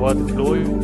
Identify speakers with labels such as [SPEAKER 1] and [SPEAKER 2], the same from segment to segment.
[SPEAKER 1] Java deploy.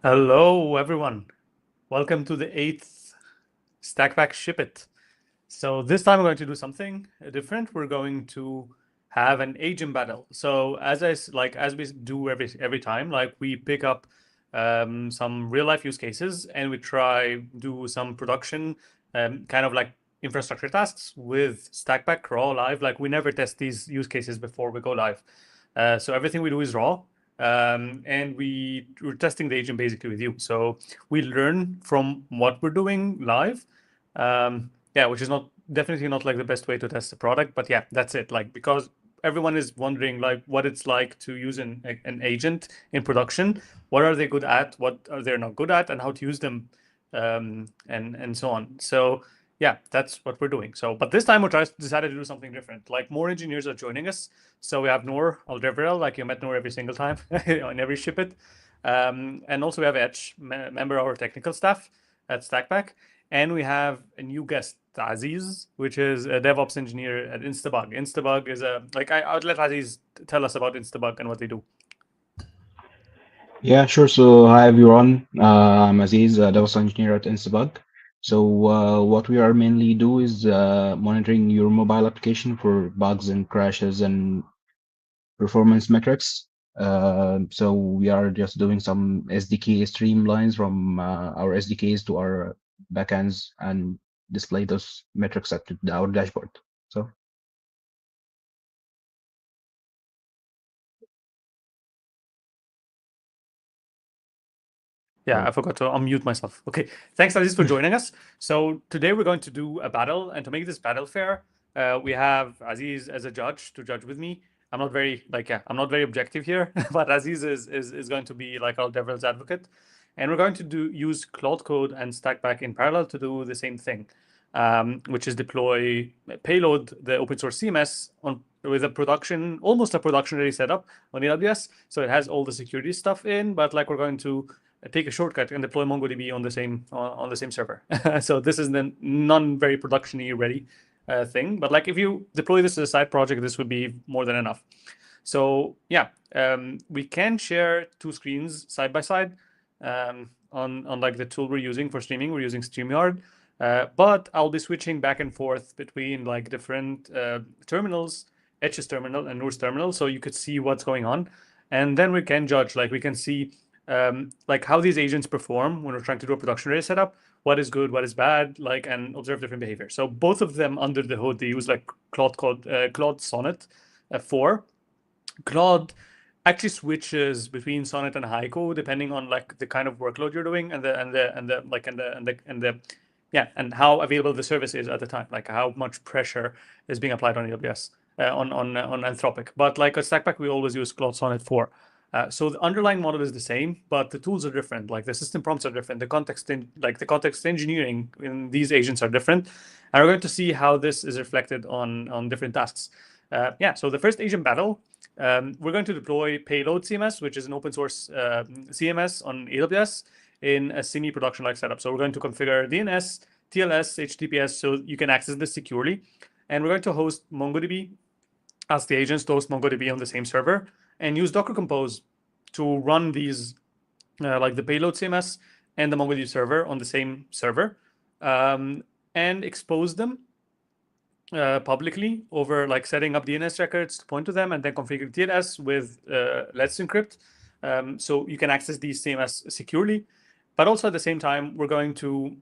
[SPEAKER 1] Hello, everyone. Welcome to the 8th Stakpak Ship It. So this time we're going to do something different. We're going to have an agent battle. So as we do every time, like we pick up some real life use cases and we try do some production kind of like infrastructure tasks with Stakpak raw live. Like we never test these use cases before we go live. So everything we do is raw. And we're testing the agent basically with you. So we learn from what we're doing live. Yeah, which is definitely not like the best way to test the product, but yeah, that's it. Like because everyone is wondering like what it's like to use an agent in production. What are they good at? What are they not good at? And how to use them, and so on. So yeah, that's what we're doing. So, but this time we decided to do something different. Like more engineers are joining us. So we have Noor Aldevrel, like you met Noor every single time on every ship it. And also we have Edge, member of our technical staff at Stakpak. And we have a new guest, Aziz, which is a DevOps engineer at Instabug. Instabug is I would let Aziz tell us about Instabug and what they do.
[SPEAKER 2] Yeah, sure. So, hi everyone. I'm Aziz, a DevOps engineer at Instabug. So, what we are mainly do is monitoring your mobile application for bugs and crashes and performance metrics. So, we are just doing some SDK streamlines from our SDKs to our backends and display those metrics at our dashboard. So,
[SPEAKER 1] Yeah, I forgot to unmute myself. Okay, thanks Aziz for joining us. So today we're going to do a battle, and to make this battle fair, we have Aziz as a judge to judge with me. I'm not very I'm not very objective here, but Aziz is going to be like our devil's advocate, and we're going to use Claude Code and Stakpak in parallel to do the same thing, which is deploy Payload, the open source CMS, on with almost a production ready setup on AWS. So it has all the security stuff in, but like we're going to take a shortcut and deploy MongoDB on the same server. So this is the non very production-y ready thing. But like if you deploy this as a side project, this would be more than enough. So yeah, we can share two screens side by side on like the tool we're using for streaming. We're using StreamYard. But I'll be switching back and forth between like different terminals, Etch's terminal and Noor's terminal, so you could see what's going on. And then we can judge, like we can see like how these agents perform when we're trying to do a production ready setup, what is good, what is bad, like, and observe different behavior. So both of them under the hood, they use like Claude Sonnet 4. Claude actually switches between Sonnet and Haiku depending on like the kind of workload you're doing and and how available the service is at the time, like how much pressure is being applied on AWS on Anthropic. But like a Stackpack, we always use Claude Sonnet 4. So the underlying model is the same, but the tools are different. Like the system prompts are different. The context engineering in these agents are different, and we're going to see how this is reflected on different tasks. Yeah. So the first agent battle, we're going to deploy Payload CMS, which is an open source CMS on AWS in a semi-production-like setup. So we're going to configure DNS, TLS, HTTPS, so you can access this securely, and we're going to host MongoDB, ask the agents to host MongoDB on the same server, and use Docker Compose to run these, like the Payload CMS and the MongoDB server on the same server, and expose them publicly over like setting up DNS records to point to them and then configure TLS with Let's Encrypt. So you can access these CMS securely. But also at the same time, we're going to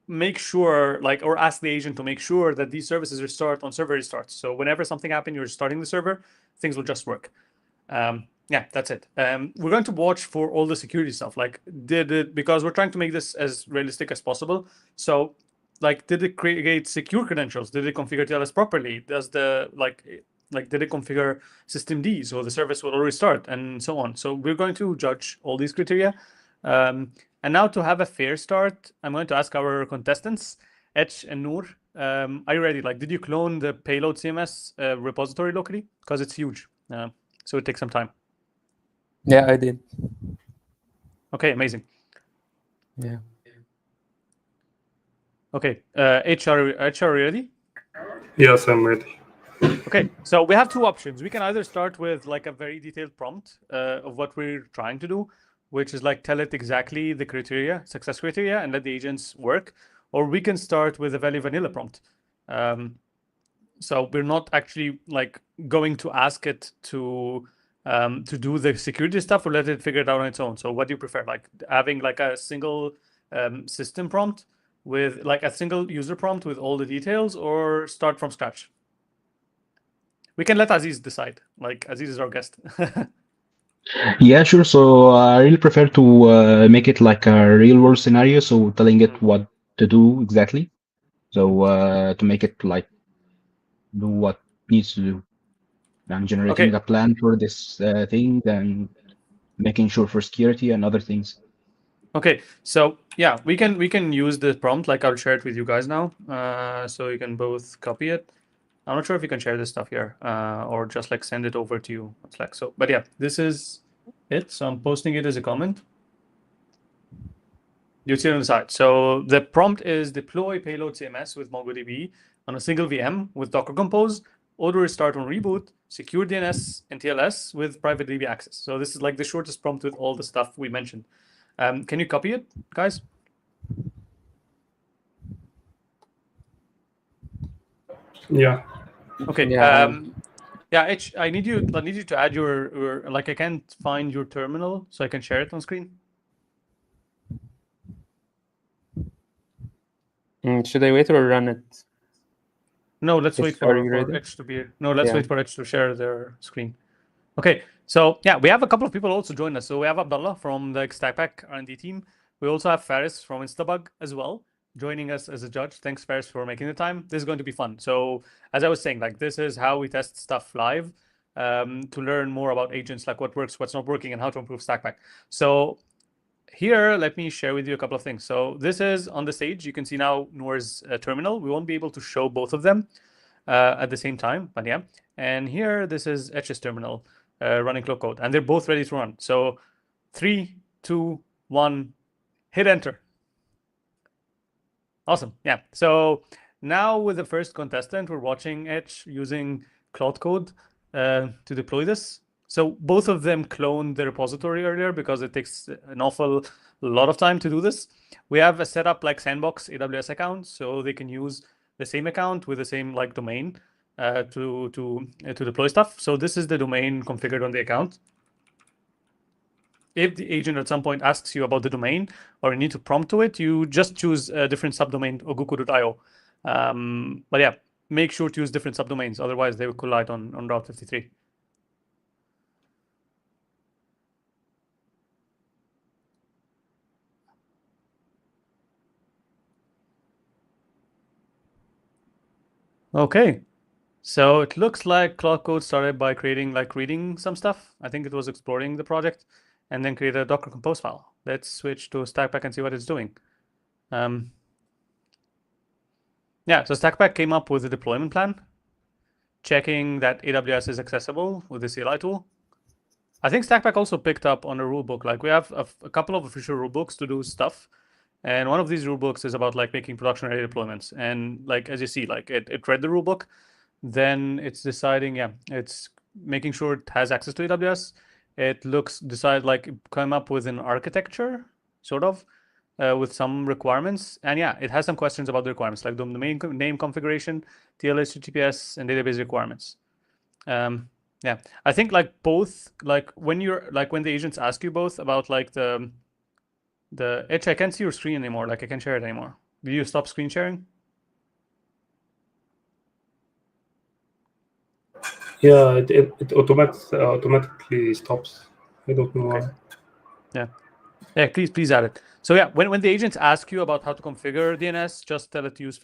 [SPEAKER 1] make sure, like, or ask the agent to make sure that these services restart on server restarts. So whenever something happens, you're starting the server, things will just work. Yeah, that's it. We're going to watch for all the security stuff. Like, because we're trying to make this as realistic as possible. So, like, did it create secure credentials? Did it configure TLS properly? Does the did it configure systemd so the service will restart and so on? So we're going to judge all these criteria. And now to have a fair start, I'm going to ask our contestants, Etch and Noor. Are you ready? Like, did you clone the Payload CMS repository locally? Because it's huge, so it takes some time.
[SPEAKER 3] Yeah, I did.
[SPEAKER 1] Okay, amazing.
[SPEAKER 3] Yeah.
[SPEAKER 1] Okay, H, are you ready?
[SPEAKER 4] Yes, I'm ready.
[SPEAKER 1] Okay, so we have two options. We can either start with like a very detailed prompt of what we're trying to do, which is like tell it exactly the criteria, success criteria, and let the agents work. Or we can start with a very vanilla prompt. So we're not actually like going to ask it to do the security stuff or let it figure it out on its own. So what do you prefer? Like having like a single system prompt with like a single user prompt with all the details, or start from scratch? We can let Aziz decide. Like Aziz is our guest.
[SPEAKER 2] Yeah, sure. So I really prefer to make it like a real world scenario. So telling it what to do exactly. So to make it like do what needs to do, and generating
[SPEAKER 1] Okay.
[SPEAKER 2] a plan for this thing, and making sure for security and other things.
[SPEAKER 1] Okay, so yeah, we can use the prompt. Like I'll share it with you guys now, so you can both copy it. I'm not sure if you can share this stuff here, or just like send it over to you. It's like so, but yeah, this is it. So I'm posting it as a comment. You see it on the side. So the prompt is deploy Payload CMS with MongoDB on a single VM with Docker Compose, auto restart on reboot, secure DNS and TLS with private DB access. So this is like the shortest prompt with all the stuff we mentioned. Can you copy it, guys?
[SPEAKER 4] Yeah.
[SPEAKER 1] Okay.
[SPEAKER 3] Yeah.
[SPEAKER 1] Yeah, I need you to add your like I can't find your terminal, so I can share it on screen.
[SPEAKER 3] Should I wait or run it?
[SPEAKER 1] No, let's wait for Edge to be. No, let's wait for Edge to share their screen. Okay, so yeah, we have a couple of people also join us. So we have Abdullah from the Stakpak R&D team. We also have Faris from Instabug as well joining us as a judge. Thanks, Faris, for making the time. This is going to be fun. So as I was saying, like this is how we test stuff live to learn more about agents, like what works, what's not working, and how to improve Stakpak. So here, let me share with you a couple of things. So this is on the stage. You can see now Noor's terminal. We won't be able to show both of them at the same time, but yeah. And here, this is Etch's terminal running Claude code, and they're both ready to run. So 3, 2, 1, hit enter. Awesome. Yeah. So now with the first contestant, we're watching Etch using Claude code to deploy this. So both of them cloned the repository earlier because it takes an awful lot of time to do this. We have a setup like Sandbox AWS account, so they can use the same account with the same like domain to deploy stuff. So this is the domain configured on the account. If the agent at some point asks you about the domain or you need to prompt to it, you just choose a different subdomain, oguku.io. But yeah, make sure to use different subdomains, otherwise they will collide on Route 53. Okay, so it looks like Claude Code started by reading some stuff. I think it was exploring the project and then create a Docker Compose file. Let's switch to Stakpak and see what it's doing. Yeah, so Stakpak came up with a deployment plan, checking that AWS is accessible with the CLI tool. I think Stakpak also picked up on a rulebook. Like we have a couple of official rulebooks to do stuff. And one of these rulebooks is about like making production ready deployments. And like, as you see, like it read the rulebook, then it's deciding, yeah, it's making sure it has access to AWS. It come up with an architecture, sort of, with some requirements. And yeah, it has some questions about the requirements, like the domain name configuration, TLS, HTTPS, and database requirements. Yeah, I think like both, like when the agents ask you both about like the Edge, I can't see your screen anymore. Like I can't share it anymore. Do you stop screen sharing?
[SPEAKER 4] Yeah, it automatically stops. I don't know why.
[SPEAKER 1] Yeah, please add it. So yeah, when the agents ask you about how to configure DNS, just tell it to use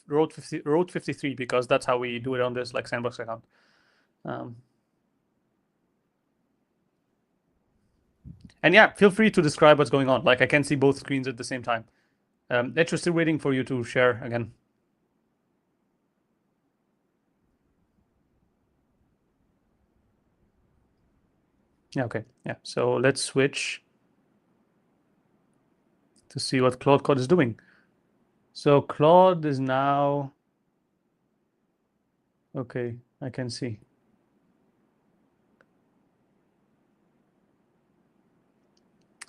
[SPEAKER 1] road 53 because that's how we do it on this like sandbox account. And yeah, feel free to describe what's going on. Like I can see both screens at the same time. Edge, we're still waiting for you to share again. Yeah, okay. Yeah, so let's switch to see what Claude Code is doing. So Claude is now, okay, I can see.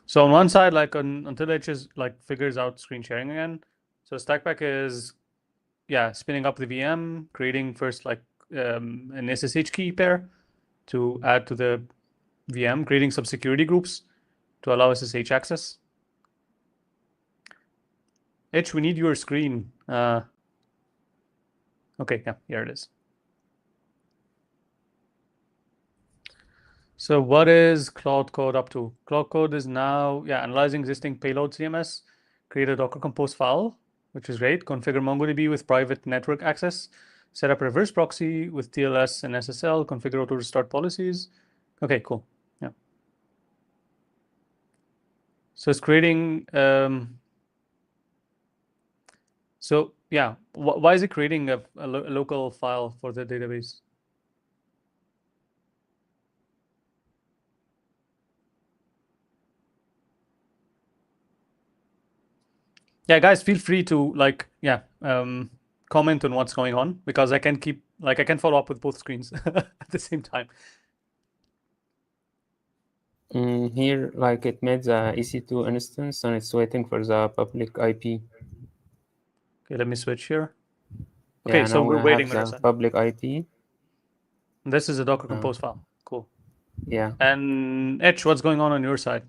[SPEAKER 1] So on one side, like until it just like figures out screen sharing again. So Stakpak is, yeah, spinning up the VM, creating first like an SSH key pair to add to the VM, creating some security groups to allow SSH access. H, we need your screen. Okay, yeah, here it is. So what is Claude Code up to? Claude Code is now, yeah, analyzing existing payload CMS, create a Docker Compose file, which is great, configure MongoDB with private network access, set up a reverse proxy with TLS and SSL, configure auto restart policies. Okay, cool. Yeah. So it's creating, so yeah, why is it creating a local file for the database? Yeah, guys, feel free to like, yeah, comment on what's going on because I can keep, like, I can follow up with both screens at the same time.
[SPEAKER 3] Here, like it made the EC2 instance and it's waiting for the public IP.
[SPEAKER 1] Okay, let me switch here.
[SPEAKER 3] Yeah,
[SPEAKER 1] Okay, so
[SPEAKER 3] now
[SPEAKER 1] we're
[SPEAKER 3] we
[SPEAKER 1] waiting
[SPEAKER 3] have
[SPEAKER 1] on our
[SPEAKER 3] the
[SPEAKER 1] side.
[SPEAKER 3] public IP.
[SPEAKER 1] This is a Docker Compose file. Cool.
[SPEAKER 3] Yeah.
[SPEAKER 1] And Edge, what's going on your side?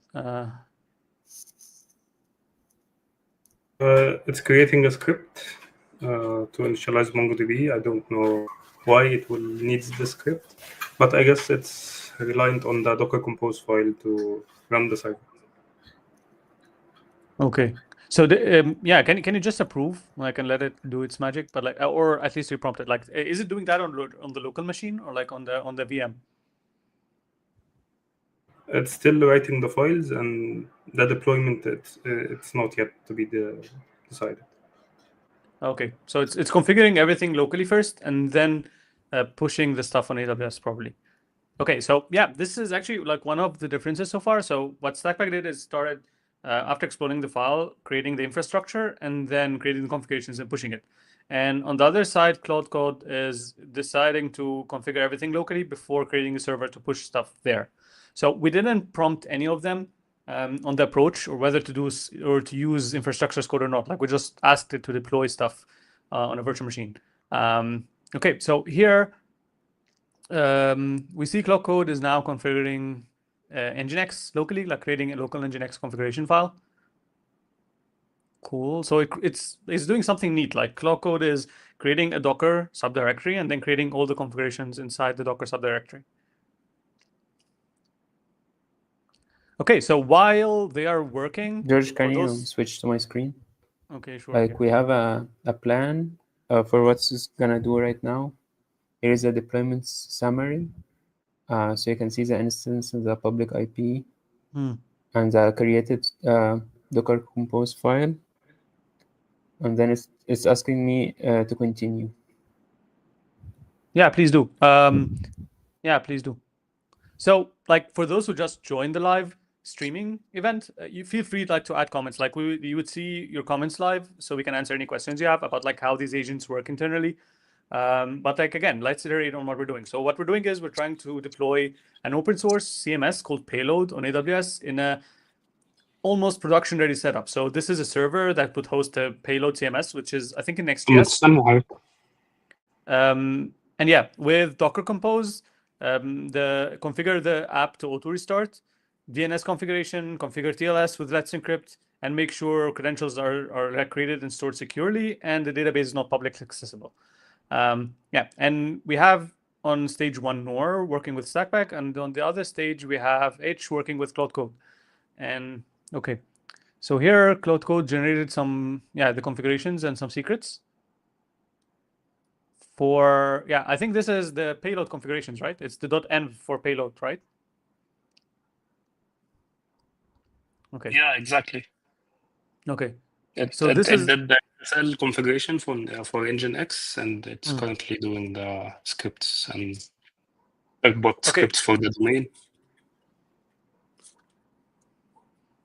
[SPEAKER 4] It's creating a script to initialize MongoDB. I don't know why it will need the script, but I guess it's reliant on the Docker Compose file to run the cycle.
[SPEAKER 1] Okay. So yeah, can you just approve? I can let it do its magic, but like, or at least you prompt it. Like, is it doing that on the local machine or like on the VM?
[SPEAKER 4] It's still writing the files, and the deployment it's not yet to be decided.
[SPEAKER 1] Okay, so it's configuring everything locally first and then pushing the stuff on AWS probably. Okay, so yeah, this is actually like one of the differences so far. So what Stakpak did is started after exploring the file, creating the infrastructure, and then creating the configurations and pushing it. And on the other side, Claude Code is deciding to configure everything locally before creating a server to push stuff there. So we didn't prompt any of them on the approach or whether to do or to use infrastructure as code or not. Like we just asked it to deploy stuff on a virtual machine. Okay, so here we see Claude Code is now configuring Nginx locally, like creating a local Nginx configuration file. Cool. So it's doing something neat. Like Claude Code is creating a Docker subdirectory and then creating all the configurations inside the Docker subdirectory. Okay, so while they are working,
[SPEAKER 3] George, can you switch to my screen?
[SPEAKER 1] Okay, sure.
[SPEAKER 3] Like we have a plan for what's it's gonna do right now. Here is a deployment summary. So you can see the instance of the public IP and the created Docker Compose file. And then it's asking me to continue.
[SPEAKER 1] Yeah, please do. Yeah, please do. So, like for those who just joined the live streaming event, you feel free like to add comments. Like you would see your comments live, so we can answer any questions you have about like how these agents work internally. But like again, let's iterate on what we're doing. So what we're doing is we're trying to deploy an open source CMS called Payload on AWS in a almost production ready setup. So this is a server that would host a Payload CMS, which is, I think, in Next.js. And yeah, with Docker Compose, configure the app to auto restart, DNS configuration, configure TLS with Let's Encrypt, and make sure credentials are created and stored securely, and the database is not publicly accessible. Yeah, and we have on stage 1 Noor working with Stakpak, and on the other stage we have H working with Claude Code. And okay, so here Claude Code generated some, the configurations and some secrets. For, I think this is the payload configurations, right? It's the .env for payload, right? Okay.
[SPEAKER 5] Yeah, exactly.
[SPEAKER 1] Okay.
[SPEAKER 5] So this is did the SSL configuration for Nginx, and it's currently doing the scripts and bot scripts for the domain.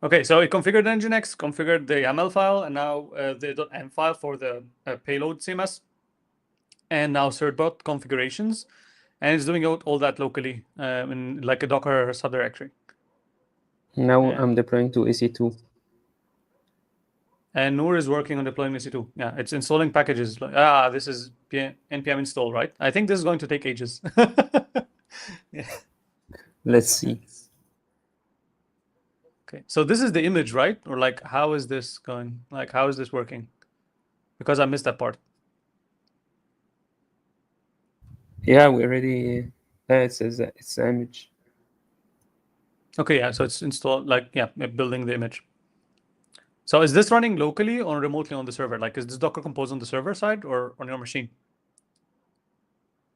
[SPEAKER 1] Okay, so it configured Nginx, configured the YAML file, and now the .env file for the payload CMS, and now certbot configurations, and it's doing all that locally in like a Docker subdirectory.
[SPEAKER 3] Now I'm deploying to EC2.
[SPEAKER 1] And Noor is working on deploying EC2. Yeah, it's installing packages. This is npm install, right? I think this is going to take ages. Yeah.
[SPEAKER 3] Let's see.
[SPEAKER 1] Okay, so this is the image, right? Or like, how is this going? Like, how is this working? Because I missed that part.
[SPEAKER 3] Yeah, we already. It's the image.
[SPEAKER 1] Okay, yeah. So it's installed, like, building the image. So is this running locally or remotely on the server? Like, is this Docker Compose on the server side or on your machine?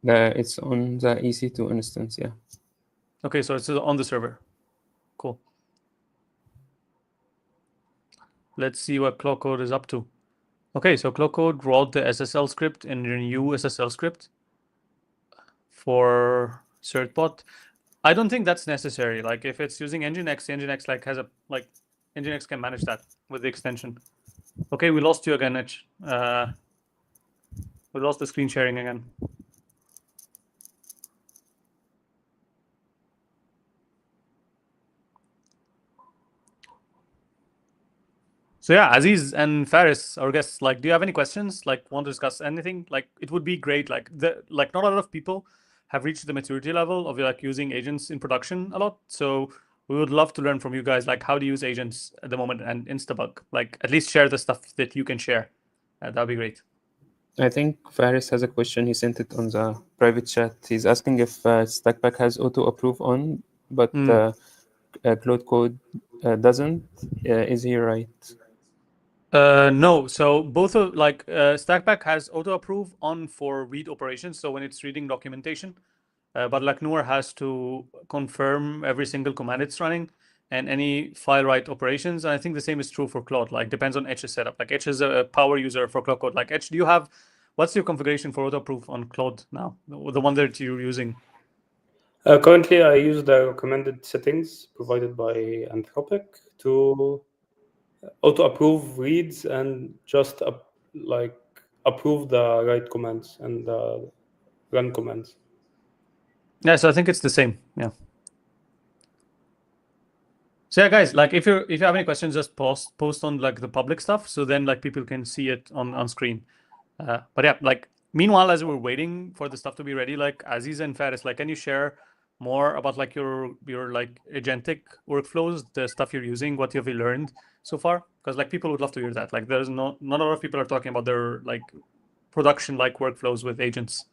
[SPEAKER 3] It's on the EC2 instance, yeah.
[SPEAKER 1] Okay, so it's on the server. Cool. Let's see what Claude Code is up to. Okay, so Claude Code wrote the SSL script in your new SSL script for certbot. I don't think that's necessary. Like, if it's using Nginx, Nginx like has a Nginx can manage that with the extension. Okay, we lost you again, Mitch. We lost the screen sharing again. So yeah, Aziz and Faris, our guests, like, do you have any questions? Like, want to discuss anything? Like, it would be great. Like, not a lot of people have reached the maturity level of like using agents in production a lot. So we would love to learn from you guys, like how to use agents at the moment and Instabug. Like, at least share the stuff that you can share. That'd be great.
[SPEAKER 3] I think Faris has a question. He sent it on the private chat. He's asking if Stakpak has auto approve on, but Claude Code doesn't. Is he right?
[SPEAKER 1] No, so both of Stakpak has auto approve on for read operations. So when it's reading documentation, but like Noor has to confirm every single command it's running and any file write operations. And I think the same is true for Claude. Like, depends on Etch's setup. Like, Etch is a power user for Claude Code. Like, Etch, what's your configuration for auto approve on Claude now? The one that you're using?
[SPEAKER 4] Currently, I use the recommended settings provided by Anthropic to auto approve reads and just approve the write commands and the run commands.
[SPEAKER 1] Yeah, so I think it's the same. Yeah. So yeah, guys, like if you have any questions, just post on like the public stuff, so then like people can see it on screen. But yeah, like meanwhile, as we're waiting for the stuff to be ready, like Aziz and Faris, like, can you share more about like your like agentic workflows, the stuff you're using, what have you learned so far? Because like people would love to hear that. Like, there's not a lot of people are talking about their like production like workflows with agents.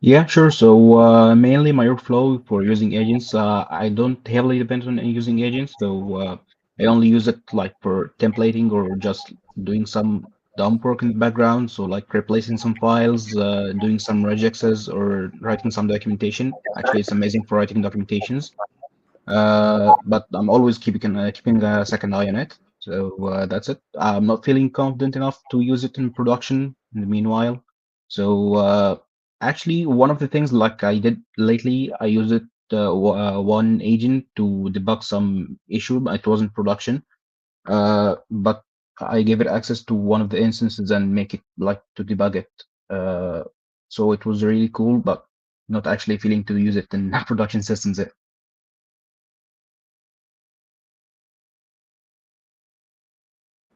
[SPEAKER 2] Yeah, sure. So mainly my workflow for using agents, I don't heavily depend on using agents. So I only use it like for templating or just doing some dump work in the background. So like replacing some files, doing some regexes or writing some documentation. Actually, it's amazing for writing documentations. But I'm always keeping a second eye on it. So that's it. I'm not feeling confident enough to use it in production in the meanwhile. So actually, one of the things like I did lately, I used it one agent to debug some issue, but it wasn't production. But I gave it access to one of the instances and make it like to debug it. So it was really cool, but not actually feeling to use it in production systems yet.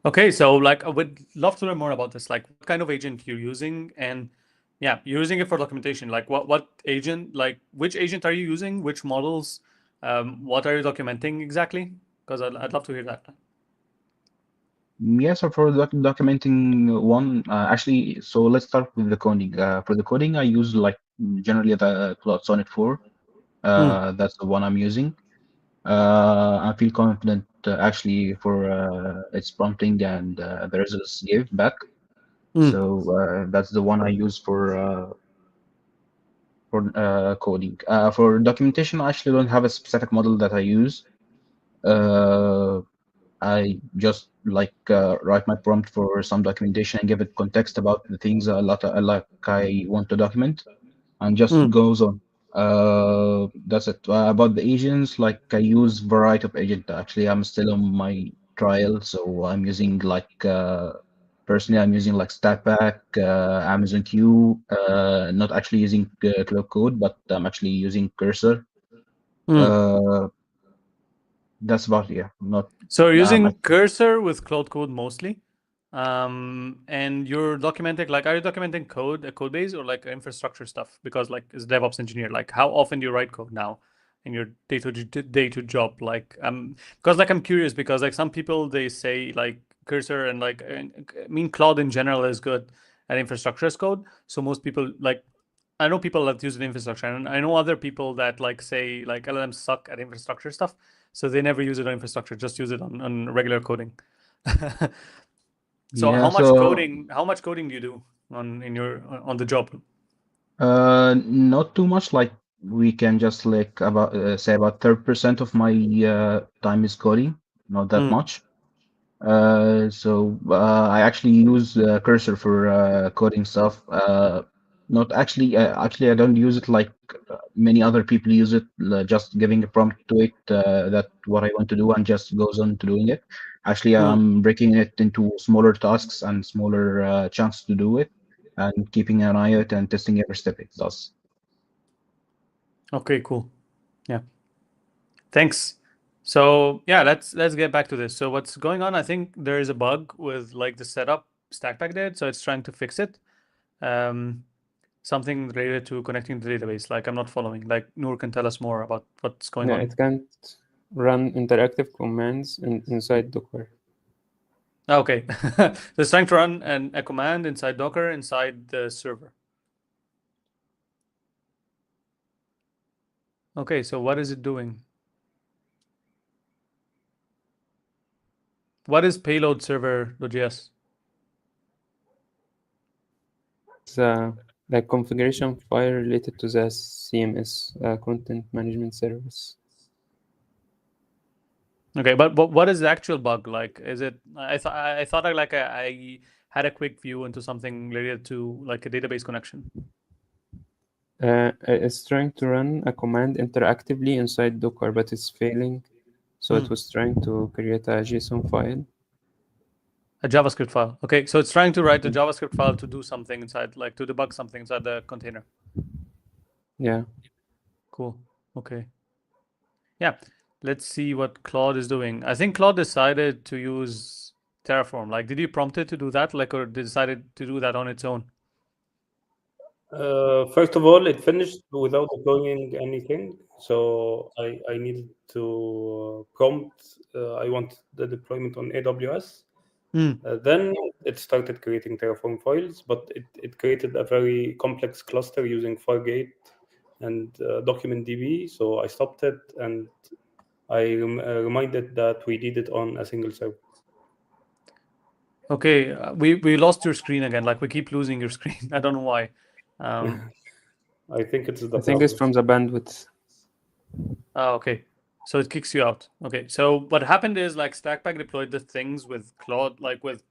[SPEAKER 1] Okay, so like I would love to learn more about this. Like, what kind of agent you're using, and yeah, you're using it for documentation. Like, what agent? Like, which agent are you using? Which models? What are you documenting exactly? Because I'd love to hear that.
[SPEAKER 2] Yeah, so for documenting one, actually, so let's start with the coding. For the coding, I use like generally the Claude Sonnet 4. That's the one I'm using. I feel confident actually for its prompting and the results gave back. So that's the one I use for coding. For documentation, I actually don't have a specific model that I use. I just like write my prompt for some documentation and give it context about the things I want to document, and just goes on. That's it. About the agents, like I use variety of agent. Actually, I'm still on my trial, so I'm using like personally, I'm using like Stakpak, Amazon Q. Not actually using Cloud Code, but I'm actually using Cursor. That's about not.
[SPEAKER 1] So you're using Cursor with Cloud Code mostly, and you're documenting, like, are you documenting code, a code base, or like infrastructure stuff? Because like as a DevOps engineer, like how often do you write code now in your day to job? Like, because like I'm curious because like some people they say like Cursor and like I mean Claude in general is good at infrastructure as code. So most people like. I know people that use the infrastructure, and I know other people that like say like LLMs suck at infrastructure stuff, so they never use it on infrastructure, just use it on regular coding. So
[SPEAKER 2] Yeah,
[SPEAKER 1] how much coding do you do on the job?
[SPEAKER 2] Not too much. Like we can just like about say about 30% of my time is coding, not that much. I actually use Cursor for coding stuff. Not actually, actually, I don't use it like many other people use it. Just giving a prompt to it that what I want to do and just goes on to doing it. Actually, I'm breaking it into smaller tasks and smaller chunks to do it, and keeping an eye out and testing every step it does.
[SPEAKER 1] Okay, cool. Yeah. Thanks. So yeah, let's get back to this. So what's going on? I think there is a bug with like the setup Stakpak did, so it's trying to fix it. Something related to connecting the database. Like I'm not following. Like Noor can tell us more about what's going on.
[SPEAKER 3] It can't run interactive commands inside Docker.
[SPEAKER 1] Okay, so it's trying to run a command inside Docker inside the server. Okay, so what is it doing? What is payload server.js?
[SPEAKER 3] It's like configuration file related to the CMS content management service.
[SPEAKER 1] Okay, but what is the actual bug? Like, is it? I thought I had a quick view into something related to like a database connection.
[SPEAKER 3] It's trying to run a command interactively inside Docker, but it's failing. So it was trying to create a JSON file.
[SPEAKER 1] A JavaScript file. Okay, so it's trying to write a JavaScript file to do something inside, like to debug something inside the container.
[SPEAKER 3] Yeah.
[SPEAKER 1] Cool. Okay. Yeah. Let's see what Claude is doing. I think Claude decided to use Terraform. Like, did you prompt it to do that? Like, or decided to do that on its own?
[SPEAKER 4] First of all, it finished without deploying anything. So I needed to prompt. I want the deployment on AWS. Then it started creating Terraform files, but it created a very complex cluster using Fargate and DocumentDB. So I stopped it and I reminded that we did it on a single server.
[SPEAKER 1] Okay, we lost your screen again. Like we keep losing your screen. I don't know why.
[SPEAKER 4] I think it's the.
[SPEAKER 3] I think it's from the bandwidth.
[SPEAKER 1] Oh, okay. So it kicks you out. Okay. So what happened is like Stakpak deployed the things with Claude, like with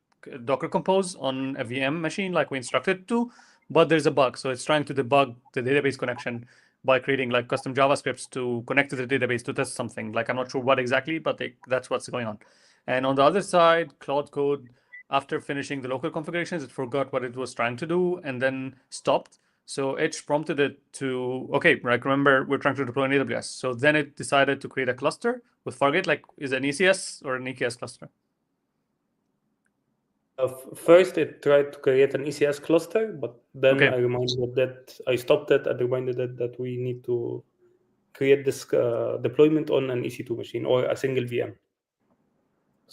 [SPEAKER 1] Docker Compose on a VM machine, like we instructed to, but there's a bug. So it's trying to debug the database connection by creating like custom JavaScripts to connect to the database to test something. Like I'm not sure what exactly, but that's what's going on. And on the other side, Claude Code, after finishing the local configurations, it forgot what it was trying to do and then stopped. So Edge prompted it to, okay, like remember, we're trying to deploy an AWS. So then it decided to create a cluster with Fargate, like is it an ECS or an EKS cluster?
[SPEAKER 4] First, it tried to create an ECS cluster, but then
[SPEAKER 1] Okay.
[SPEAKER 4] I reminded that I stopped it and reminded it that we need to create this deployment on an EC2 machine or a single VM.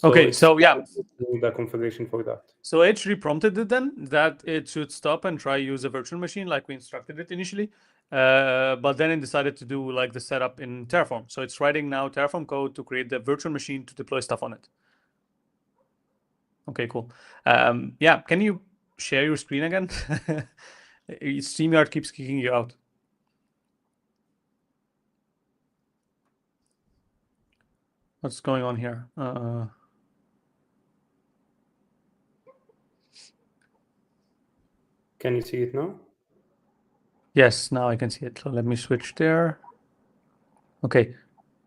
[SPEAKER 1] Okay,
[SPEAKER 4] it's
[SPEAKER 1] so yeah.
[SPEAKER 4] doing the configuration for that.
[SPEAKER 1] So H reprompted it then that it should stop and try use a virtual machine like we instructed it initially. But then it decided to do like the setup in Terraform. So it's writing now Terraform code to create the virtual machine to deploy stuff on it. Okay, cool. Yeah, can you share your screen again? StreamYard keeps kicking you out. What's going on here?
[SPEAKER 4] Can you see it now?
[SPEAKER 1] Yes, now I can see it. So let me switch there. Okay.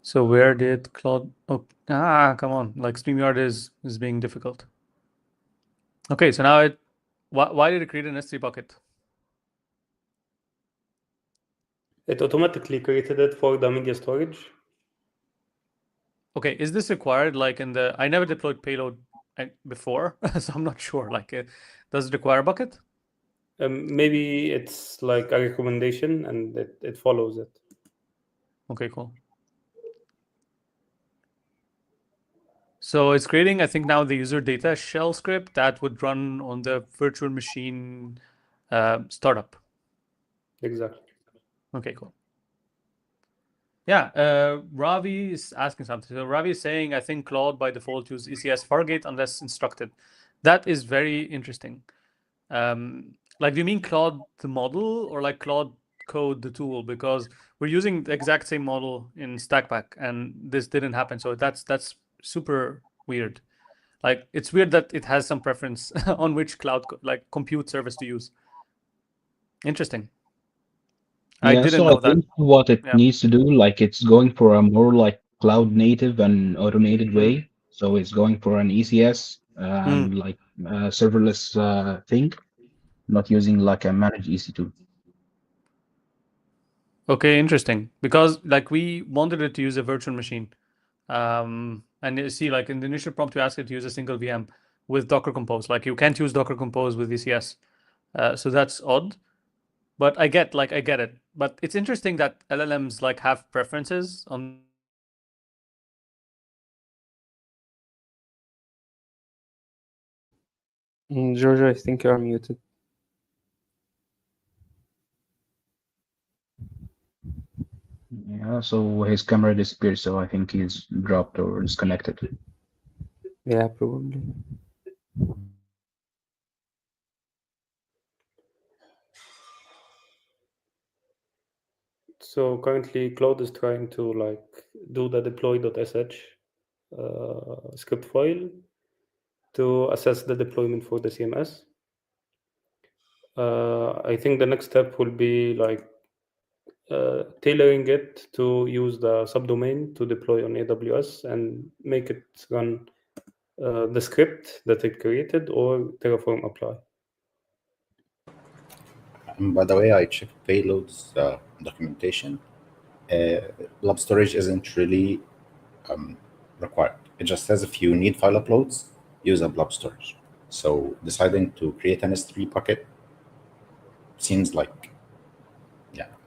[SPEAKER 1] So where did Claude? Oh, come on! Like StreamYard is being difficult. Okay, so now it. Why did it create an S3 bucket?
[SPEAKER 4] It automatically created it for the media storage.
[SPEAKER 1] Okay, is this required? Like in the, I never deployed Payload before, so I'm not sure. Like, does it require a bucket?
[SPEAKER 4] Maybe it's like a recommendation, and it follows it.
[SPEAKER 1] Okay, cool. So it's creating, I think now the user data shell script that would run on the virtual machine startup.
[SPEAKER 4] Exactly.
[SPEAKER 1] Okay, cool. Yeah, Ravi is asking something. So Ravi is saying, I think Claude by default use ECS Fargate unless instructed. That is very interesting. Like, do you mean Claude the model or like Claude code the tool? Because we're using the exact same model in Stakpak and this didn't happen. So that's super weird. Like, it's weird that it has some preference on which cloud like compute service to use. Interesting. I didn't know
[SPEAKER 2] I
[SPEAKER 1] that.
[SPEAKER 2] think what it
[SPEAKER 1] Yeah.
[SPEAKER 2] needs to do, like it's going for a more like cloud native and automated way. So it's going for an ECS and like serverless thing, not using like a managed EC2.
[SPEAKER 1] Okay, interesting. Because like we wanted it to use a virtual machine. And you see, like in the initial prompt, you ask it to use a single VM with Docker Compose. Like you can't use Docker Compose with ECS. So that's odd. But I get it. But it's interesting that LLMs like have preferences on.
[SPEAKER 3] George, I think you're muted.
[SPEAKER 2] Yeah, so his camera disappeared, so I think he's dropped or disconnected.
[SPEAKER 3] Yeah, probably.
[SPEAKER 4] So currently, Claude is trying to like do the deploy.sh script file to assess the deployment for the CMS. I think the next step will be like tailoring it to use the subdomain to deploy on AWS and make it run the script that it created or Terraform apply.
[SPEAKER 6] By the way, I checked Payload's documentation. Blob storage isn't really required. It just says if you need file uploads, use a blob storage. So deciding to create an S3 bucket seems like,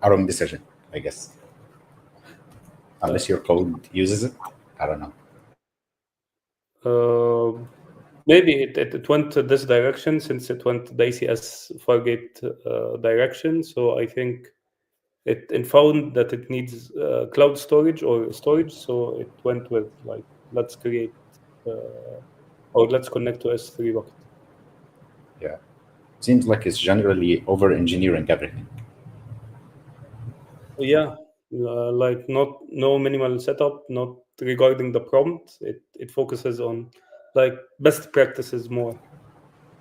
[SPEAKER 6] a wrong decision, I guess. Unless your code uses it, I don't know.
[SPEAKER 4] Maybe it went this direction since it went the ACS Fargate direction. So I think it found that it needs cloud storage or storage. So it went with like, let's create or let's connect to S3 bucket.
[SPEAKER 6] Yeah. Seems like it's generally over-engineering everything.
[SPEAKER 4] Yeah, like no minimal setup, not regarding the prompt. It focuses on like best practices more.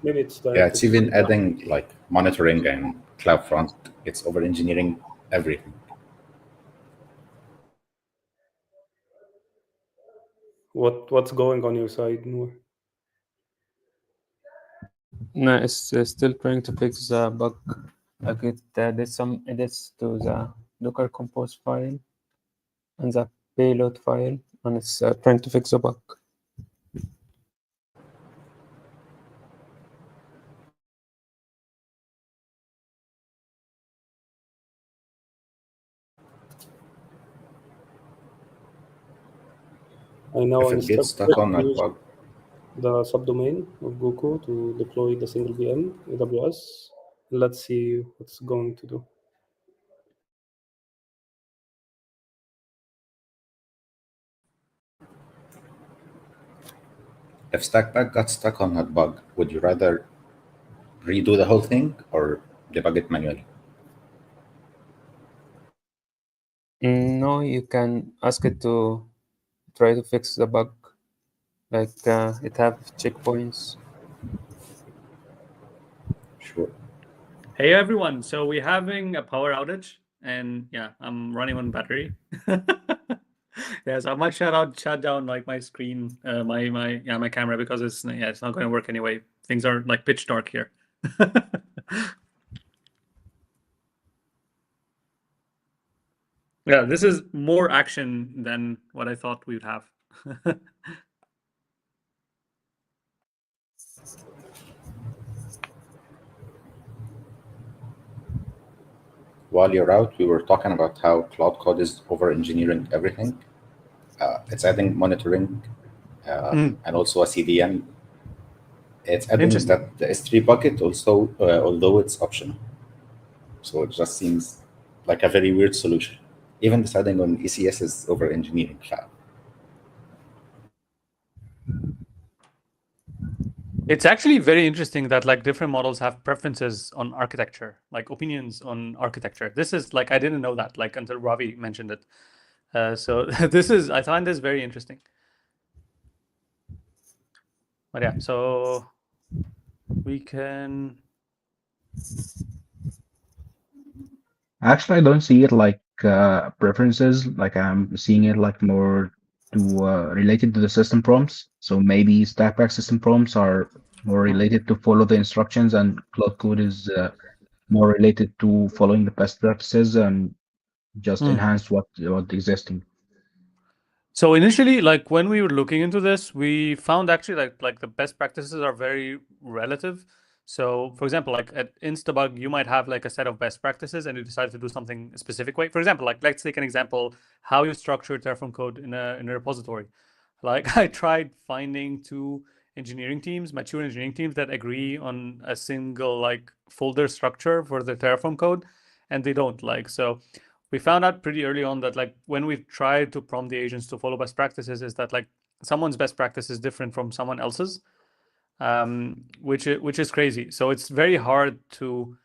[SPEAKER 4] Maybe it's
[SPEAKER 6] It's even adding like monitoring and CloudFront. It's over-engineering everything.
[SPEAKER 4] What's going on your side, Noor?
[SPEAKER 3] No, it's still trying to fix the bug. Like it did some edits to the Docker Compose file and the payload file, and it's trying to fix the bug.
[SPEAKER 4] I now
[SPEAKER 6] If it gets
[SPEAKER 4] instruct
[SPEAKER 6] stuck on that
[SPEAKER 4] use
[SPEAKER 6] bug,
[SPEAKER 4] the subdomain of Goku to deploy the single VM AWS. Let's see what's going to do.
[SPEAKER 6] if Stakpak got stuck on that bug, would you rather redo the whole thing or debug it manually?
[SPEAKER 3] No, you can ask it to try to fix the bug. Like it have checkpoints.
[SPEAKER 6] Sure.
[SPEAKER 1] Hey everyone, so we're having a power outage, and yeah, I'm running on battery. Yeah, so I might shut down like my screen, my camera, because it's not going to work anyway. Things are like pitch dark here. Yeah, this is more action than what I thought we would have.
[SPEAKER 6] While you're out, we were talking about how Cloud Code is over-engineering everything. It's adding monitoring and also a CDN. It's adding that the S3 bucket also, although it's optional. So it just seems like a very weird solution. Even deciding on ECS is over-engineering.
[SPEAKER 1] It's actually very interesting that like different models have preferences on architecture, like opinions on architecture. This is like, I didn't know that like until Ravi mentioned it. So I find this very interesting. But yeah, so we can.
[SPEAKER 2] Actually, I don't see it like preferences. Like I'm seeing it like more to related to the system prompts. So maybe Stakpak system prompts are more related to follow the instructions, and Cloud Code is more related to following the best practices and just enhance what existing.
[SPEAKER 1] So initially, like when we were looking into this, we found actually like the best practices are very relative. So for example, like at Instabug, you might have like a set of best practices and you decide to do something a specific way. For example, like let's take an example, how you structure Terraform code in a repository. Like I tried finding two mature engineering teams that agree on a single like folder structure for the Terraform code, and they don't. Like, so we found out pretty early on that like when we tried to prompt the agents to follow best practices, is that like someone's best practice is different from someone else's, which is crazy. So it's very hard to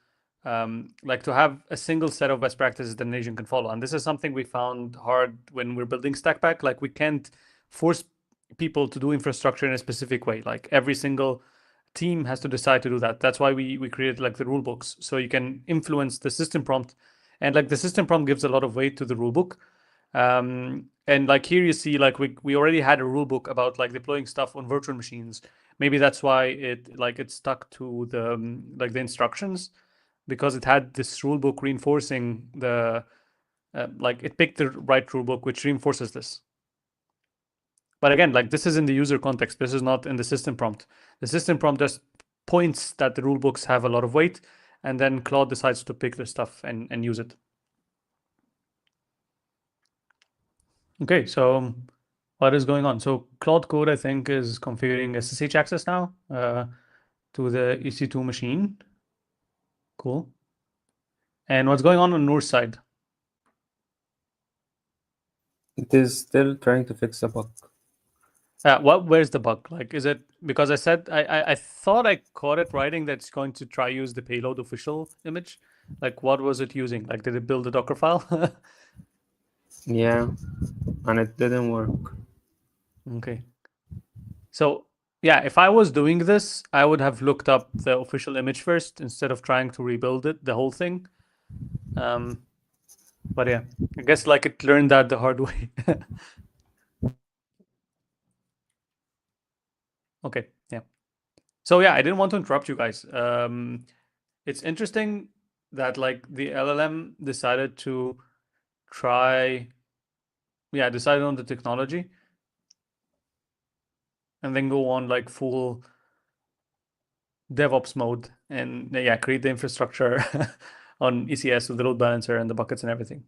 [SPEAKER 1] like to have a single set of best practices that an agent can follow. And this is something we found hard when we're building Stakpak. Like we can't force people to do infrastructure in a specific way. Like every single team has to decide to do that. That's why we created like the rule books, so you can influence the system prompt. And like the system prompt gives a lot of weight to the rule book. And like here you see like we already had a rule book about like deploying stuff on virtual machines. Maybe that's why it stuck to the like the instructions, because it had this rule book reinforcing the like it picked the right rule book, which reinforces this. But again, like this is in the user context. This is not in the system prompt. The system prompt just points that the rule books have a lot of weight, and then Claude decides to pick the stuff and use it. Okay, so what is going on? So Claude Code, I think, is configuring SSH access now to the EC2 machine. Cool. And what's going on Noor's side?
[SPEAKER 3] It is still trying to fix a bug.
[SPEAKER 1] Where's the bug? Like, is it because I said I thought I caught it writing that it's going to try use the payload official image? Like, what was it using? Like, did it build a Docker file?
[SPEAKER 3] Yeah, and it didn't work.
[SPEAKER 1] Okay. So yeah, if I was doing this, I would have looked up the official image first instead of trying to rebuild it, the whole thing. But yeah, I guess like it learned that the hard way. Okay, yeah. So yeah, I didn't want to interrupt you guys. It's interesting that like the LLM decided to decided on the technology and then go on like full DevOps mode and yeah, create the infrastructure on ECS with the load balancer and the buckets and everything.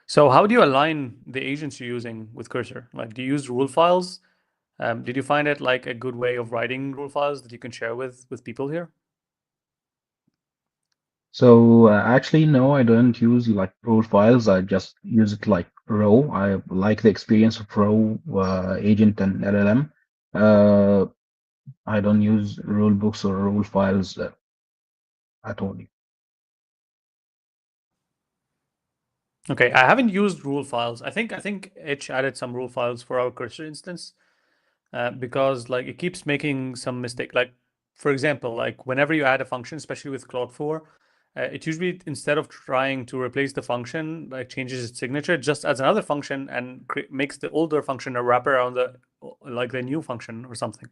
[SPEAKER 1] So how do you align the agents you're using with Cursor? Like, do you use rule files? Did you find it like a good way of writing rule files that you can share with people here?
[SPEAKER 2] So actually, no, I don't use like rule files. I just use it like row. I like the experience of row agent and LLM. I don't use rule books or rule files at all.
[SPEAKER 1] Okay, I haven't used rule files. I think Itch added some rule files for our Cursor instance because like it keeps making some mistake. Like for example, like whenever you add a function, especially with Claude 4, it usually instead of trying to replace the function, like changes its signature, it just adds another function and makes the older function a wrapper around the new function or something.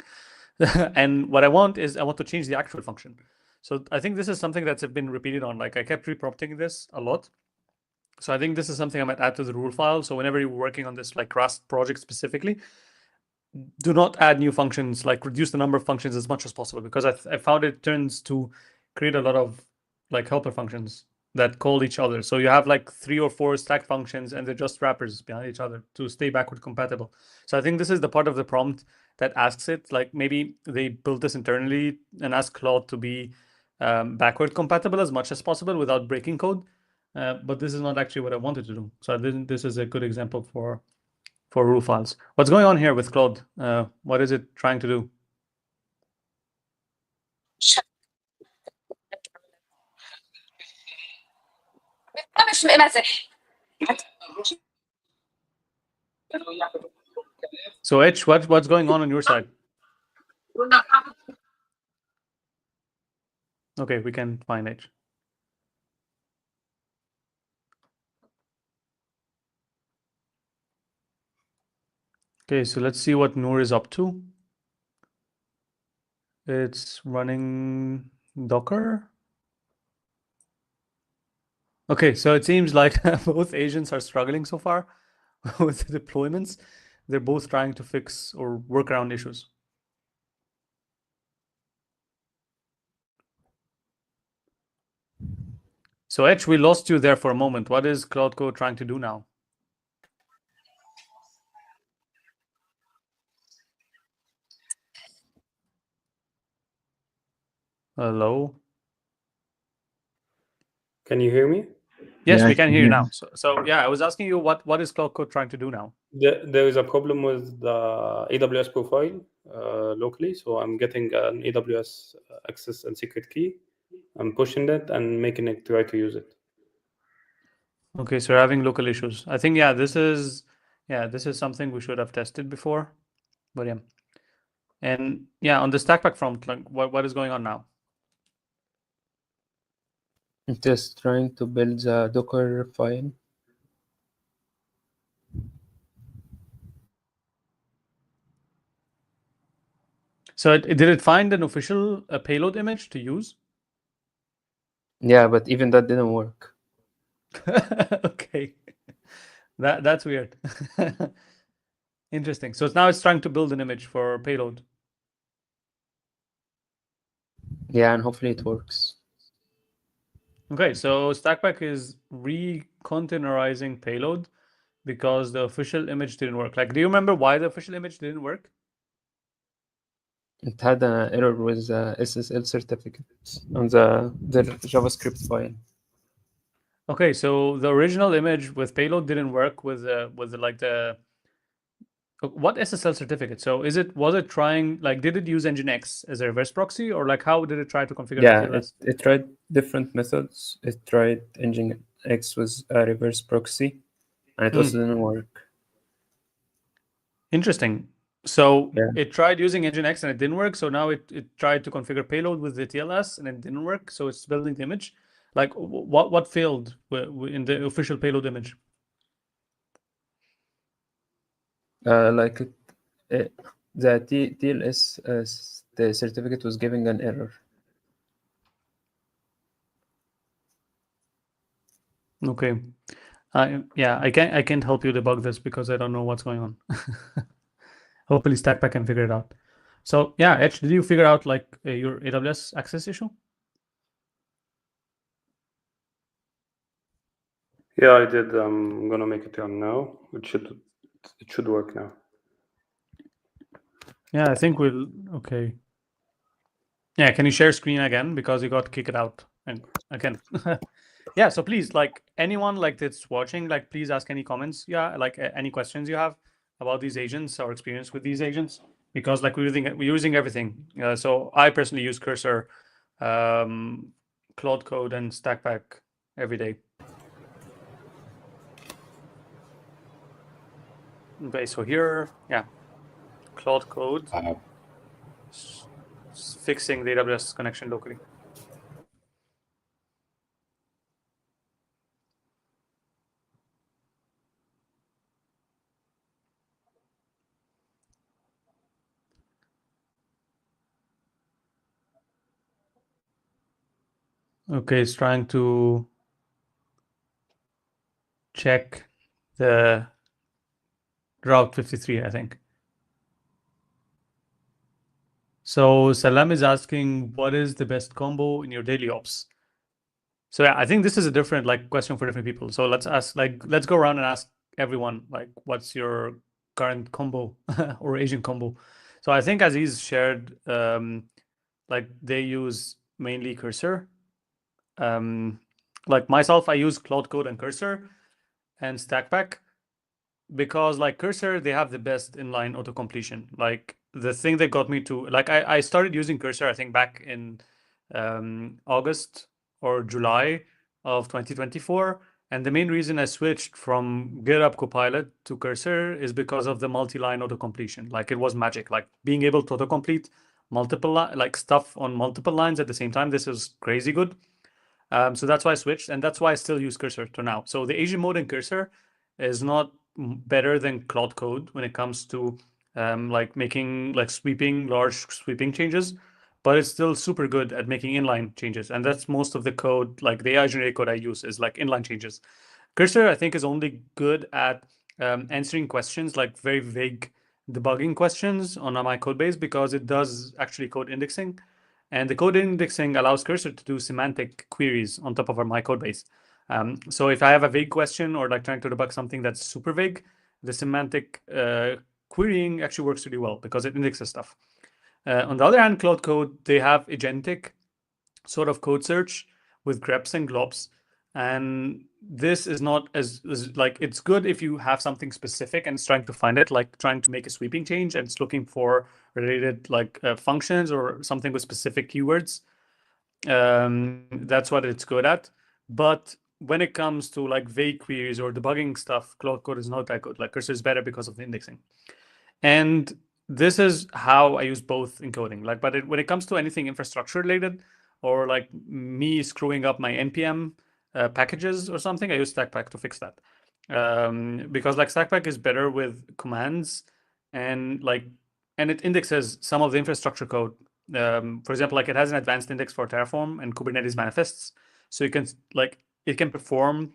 [SPEAKER 1] And what I want is I want to change the actual function. So I think this is something that's been repeated on. Like I kept reprompting this a lot. So I think this is something I might add to the rule file. So whenever you're working on this like Rust project specifically, do not add new functions, like reduce the number of functions as much as possible, because I found it turns to create a lot of like helper functions that call each other. So you have like 3 or 4 stack functions and they're just wrappers behind each other to stay backward compatible. So I think this is the part of the prompt that asks it, like maybe they built this internally and ask Claude to be backward compatible as much as possible without breaking code. But this is not actually what I wanted to do. So I think this is a good example for rule files. What's going on here with Claude? What is it trying to do? So H, what's going on your side? Okay, we can find H. Okay, so let's see what Noor is up to. It's running Docker. Okay, so it seems like both agents are struggling so far with the deployments. They're both trying to fix or work around issues. So H, we lost you there for a moment. What is Claude Code trying to do now? Hello?
[SPEAKER 4] Can you hear me?
[SPEAKER 1] Yes,
[SPEAKER 2] Yeah,
[SPEAKER 1] we can hear you now. So yeah, I was asking you what is Claude Code trying to do now?
[SPEAKER 4] There is a problem with the AWS profile locally, so I'm getting an AWS access and secret key. I'm pushing it and making it try to use it.
[SPEAKER 1] Okay, so you're having local issues. I think this is something we should have tested before, but yeah. And yeah, on the Stakpak front, like what is going on now?
[SPEAKER 3] Just trying to build the Docker file.
[SPEAKER 1] So did it find an official payload image to use?
[SPEAKER 3] Yeah, but even that didn't work.
[SPEAKER 1] Okay, that's weird. Interesting. So now it's trying to build an image for payload.
[SPEAKER 3] Yeah, and hopefully it works.
[SPEAKER 1] Okay, so Stakpak is re-containerizing payload because the official image didn't work. Like, do you remember why the official image didn't work?
[SPEAKER 3] It had an error with the SSL certificates on the JavaScript file.
[SPEAKER 1] Okay, so the original image with payload didn't work with like the what SSL certificate? So was it trying, like, did it use Nginx as a reverse proxy, or like how did it try to configure
[SPEAKER 3] Yeah,
[SPEAKER 1] the TLS?
[SPEAKER 3] it tried different methods. It tried Nginx with a reverse proxy, and it also didn't work.
[SPEAKER 1] Interesting. So
[SPEAKER 3] Yeah.
[SPEAKER 1] it tried using Nginx and it didn't work. So now it tried to configure payload with the TLS and it didn't work. So it's building the image. Like what failed in the official payload image?
[SPEAKER 3] Like the TLS the certificate was giving an error.
[SPEAKER 1] Okay. I can't help you debug this because I don't know what's going on. Hopefully Stakpak can figure it out. So yeah, Edge, did you figure out like your AWS access issue?
[SPEAKER 4] Yeah, I did. I'm gonna make it run now. It should work now.
[SPEAKER 1] Yeah, I think we'll. Okay. Yeah, can you share screen again because you got kicked out and again. Yeah, so please, like anyone like that's watching, like please ask any comments. Yeah, like any questions you have about these agents or experience with these agents, because like we're using everything. So I personally use Cursor, Claude Code, and Stakpak every day. Okay, so here, yeah, Claude Code, fixing the AWS connection locally. Okay, it's trying to check the Route 53, I think. So Salam is asking, what is the best combo in your daily ops? So yeah, I think this is a different like question for different people. So let's go around and ask everyone like, what's your current combo or agent combo? So I think Aziz shared, like they use mainly Cursor. Like myself, I use Claude Code and Cursor and Stakpak, because like Cursor, they have the best inline auto completion. Like the thing that got me to like I started using Cursor, I think back in August or July of 2024. And the main reason I switched from GitHub Copilot to Cursor is because of the multi-line auto completion. Like it was magic. Like being able to autocomplete multiple like stuff on multiple lines at the same time. This is crazy good. So that's why I switched, and that's why I still use Cursor to now. So the agent mode in Cursor is not better than Claude Code when it comes to like making like large sweeping changes, but it's still super good at making inline changes. And that's most of the code, like the AI generated code I use is like inline changes. Cursor, I think, is only good at answering questions like very vague debugging questions on my code base, because it does actually code indexing. And the code indexing allows Cursor to do semantic queries on top of my code base. So if I have a vague question or like trying to debug something that's super vague, the semantic querying actually works really well because it indexes stuff. On the other hand, Claude Code, they have agentic sort of code search with greps and globs. And this is not as like, it's good if you have something specific and it's trying to find it, like trying to make a sweeping change and it's looking for related like functions or something with specific keywords. That's what it's good at. But when it comes to like vague queries or debugging stuff, Claude Code is not that good. Like Cursor is better because of the indexing. And this is how I use both in coding. Like, but when it comes to anything infrastructure related, or like me screwing up my npm packages or something, I use Stakpak to fix that. Because like Stakpak is better with commands and it indexes some of the infrastructure code. For example, like it has an advanced index for Terraform and Kubernetes manifests. So you can it can perform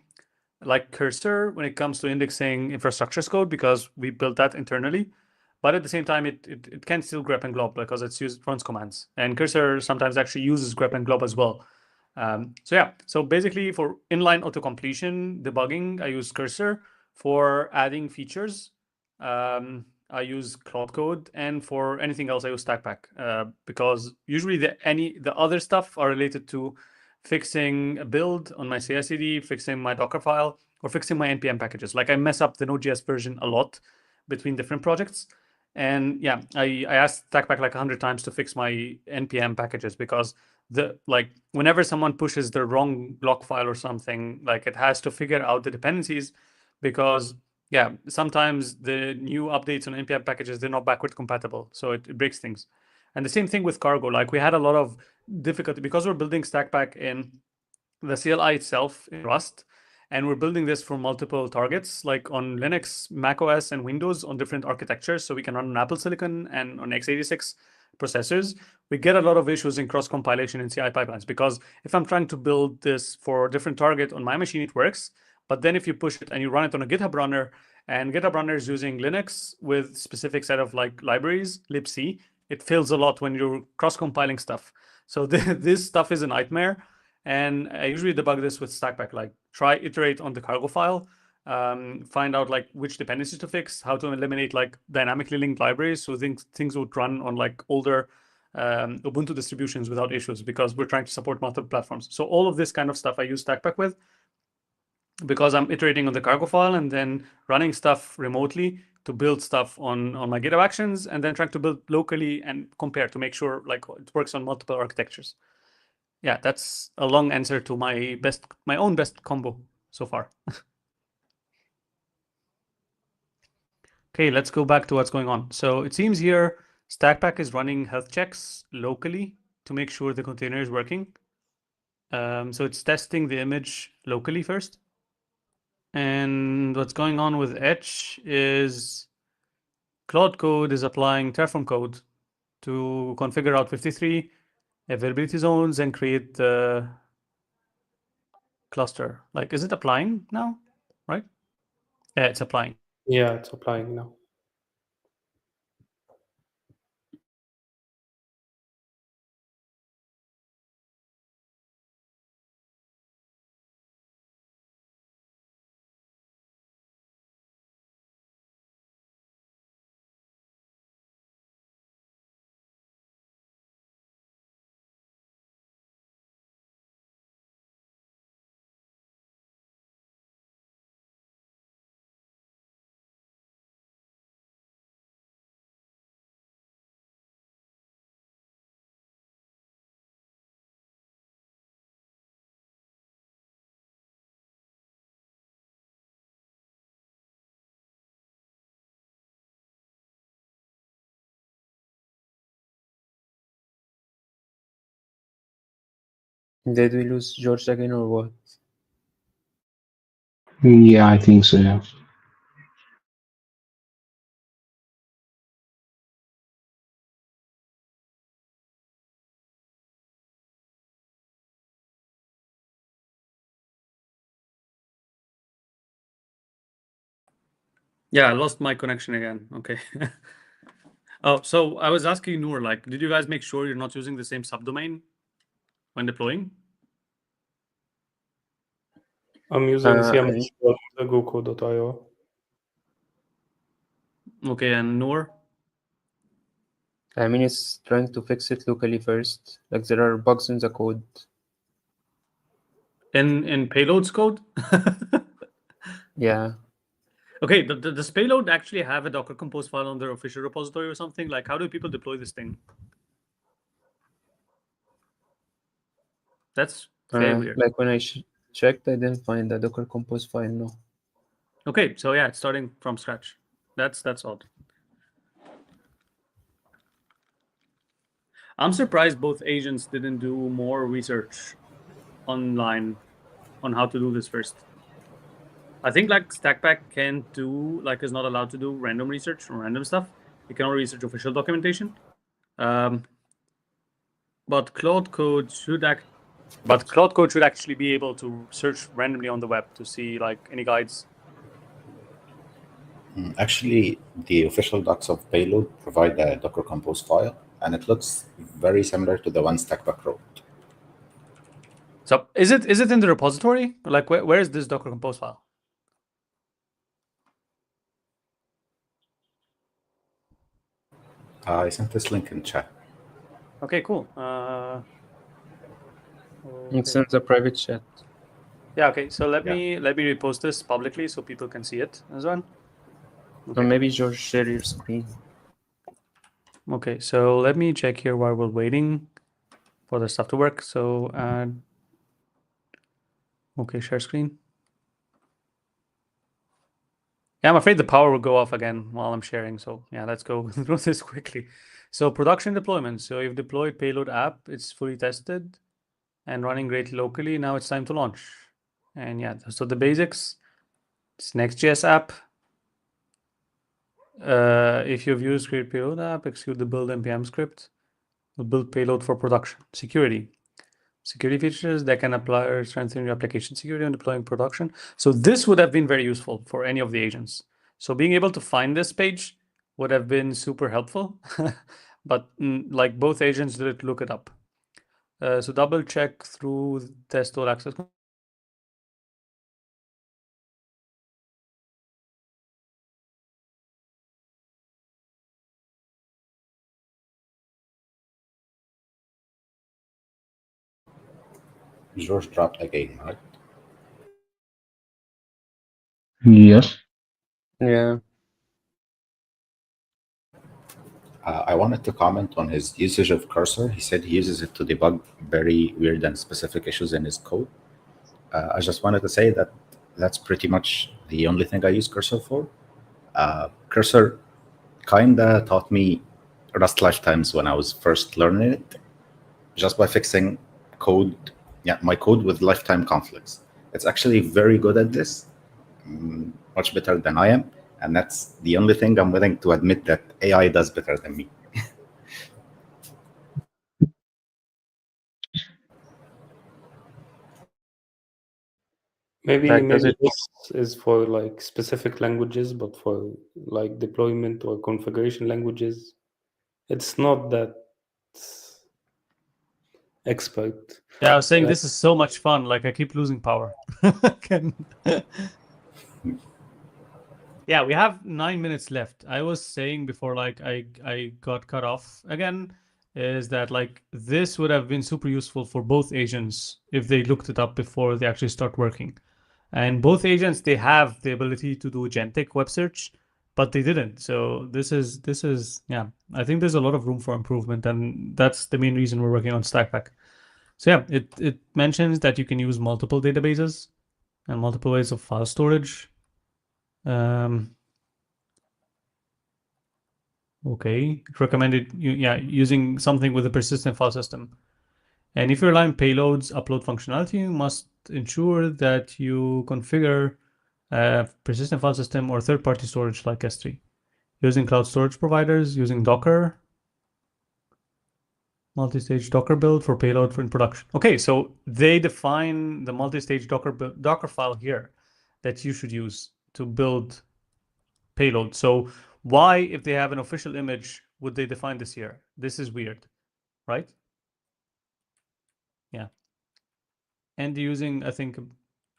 [SPEAKER 1] like Cursor when it comes to indexing infrastructure code, because we built that internally. But at the same time, it can still grep and glob because runs commands. And Cursor sometimes actually uses grep and glob as well. So yeah, so basically for inline auto-completion debugging, I use Cursor. For adding features, I use Claude Code. And for anything else, I use Stakpak, because usually the other stuff are related to fixing a build on my CI/CD, fixing my Docker file, or fixing my npm packages. Like I mess up the Node.js version a lot between different projects. And yeah, I asked Stakpak like 100 times to fix my npm packages, because whenever someone pushes the wrong block file or something, like it has to figure out the dependencies, because yeah, sometimes the new updates on npm packages, they're not backward compatible, so it breaks things. And the same thing with cargo. Like we had a lot of difficulty because we're building Stakpak in the CLI itself in Rust. And we're building this for multiple targets, like on Linux, Mac OS, and Windows on different architectures. So we can run on Apple Silicon and on x86 processors. We get a lot of issues in cross-compilation in CI pipelines, because if I'm trying to build this for a different target on my machine, it works. But then if you push it and you run it on a GitHub runner, and GitHub runner is using Linux with specific set of like libraries, libc, it fails a lot when you're cross-compiling stuff. So this stuff is a nightmare. And I usually debug this with Stakpak, like try iterate on the cargo file, find out like which dependencies to fix, how to eliminate like dynamically linked libraries, so things would run on like older Ubuntu distributions without issues, because we're trying to support multiple platforms. So all of this kind of stuff I use Stakpak with, because I'm iterating on the cargo file and then running stuff remotely to build stuff on my GitHub Actions, and then trying to build locally and compare to make sure like it works on multiple architectures. Yeah, that's a long answer to my own best combo so far. Okay, let's go back to what's going on. So it seems here Stakpak is running health checks locally to make sure the container is working. So it's testing the image locally first. And what's going on with Etch is Claude Code is applying Terraform code to configure Route 53 availability zones and create the cluster. Like, is it applying now? Right? Yeah, it's applying.
[SPEAKER 4] Yeah, it's applying now.
[SPEAKER 3] Did we lose George again or what?
[SPEAKER 2] Yeah, I think so. Yeah.
[SPEAKER 1] Yeah, I lost my connection again. Okay. Oh, so I was asking Noor, like, did you guys make sure you're not using the same subdomain when deploying?
[SPEAKER 4] I'm using cmh.goko.io.
[SPEAKER 1] Okay, and Noor?
[SPEAKER 3] I mean, it's trying to fix it locally first. Like, there are bugs in the code.
[SPEAKER 1] In Payload's code?
[SPEAKER 3] Yeah.
[SPEAKER 1] Okay, does Payload actually have a Docker Compose file on their official repository or something? Like, how do people deploy this thing? That's very weird.
[SPEAKER 3] Like, when I checked, I didn't find the Docker Compose file, no.
[SPEAKER 1] Okay, so yeah, it's starting from scratch. That's odd. I'm surprised both agents didn't do more research online on how to do this first. I think like Stakpak can't do, like, is not allowed to do random research or random stuff. It can only research official documentation. But Claude Code should actually be able to search randomly on the web to see like any guides.
[SPEAKER 6] Actually, the official docs of Payload provide a Docker Compose file, and it looks very similar to the one Stakpak wrote.
[SPEAKER 1] So is it in the repository? Like where is this Docker Compose file?
[SPEAKER 6] I sent this link in chat.
[SPEAKER 1] Okay, cool.
[SPEAKER 3] It's in the private chat.
[SPEAKER 1] Yeah, okay. So let me repost this publicly so people can see it as well.
[SPEAKER 3] Okay. Or maybe George, share your screen.
[SPEAKER 1] Okay, so let me check here while we're waiting for the stuff to work. So okay, share screen. Yeah, I'm afraid the power will go off again while I'm sharing. So yeah, let's go through this quickly. So production deployment. So you've deployed Payload app. It's fully tested and running great locally. Now it's time to launch. And yeah, so the basics. It's Next.js app. If you've used create Payload app, execute the build npm script. We'll build Payload for production. Security features that can apply or strengthen your application security when deploying production. So this would have been very useful for any of the agents. So being able to find this page would have been super helpful, but like both agents didn't look it up. So double check through test all access.
[SPEAKER 6] George dropped again, right?
[SPEAKER 2] Yes.
[SPEAKER 3] Yeah.
[SPEAKER 6] I wanted to comment on his usage of cursor. He said he uses it to debug very weird and specific issues in his code. I just wanted to say that that's pretty much the only thing I use cursor for. Cursor kinda taught me Rust lifetimes when I was first learning it, just by fixing code, my code with lifetime conflicts. It's actually very good at this, much better than I am, and that's the only thing I'm willing to admit that AI does better than me.
[SPEAKER 4] Maybe
[SPEAKER 3] Like, does
[SPEAKER 4] maybe
[SPEAKER 3] it?
[SPEAKER 4] this is for like specific languages, but for like deployment or configuration languages, it's not that expert.
[SPEAKER 1] Yeah, I was saying this is so much fun. Like I keep losing power. Yeah, we have 9 minutes left. I was saying before, like I got cut off again, is that like this would have been super useful for both agents if they looked it up before they actually start working. And both agents, they have the ability to do agentic web search, but they didn't. So this is yeah, I think there's a lot of room for improvement, and that's the main reason we're working on Stakpak. So yeah, it mentions that you can use multiple databases and multiple ways of file storage. Okay, it recommended using something with a persistent file system. And if you rely on Payload's upload functionality, you must ensure that you configure a persistent file system or third-party storage like S3. Using cloud storage providers, using Docker, multi-stage Docker build for Payload in production. Okay, so they define the multi-stage Docker file here that you should use to build Payload. So why, if they have an official image, would they define this here? This is weird, right? Yeah. And using, I think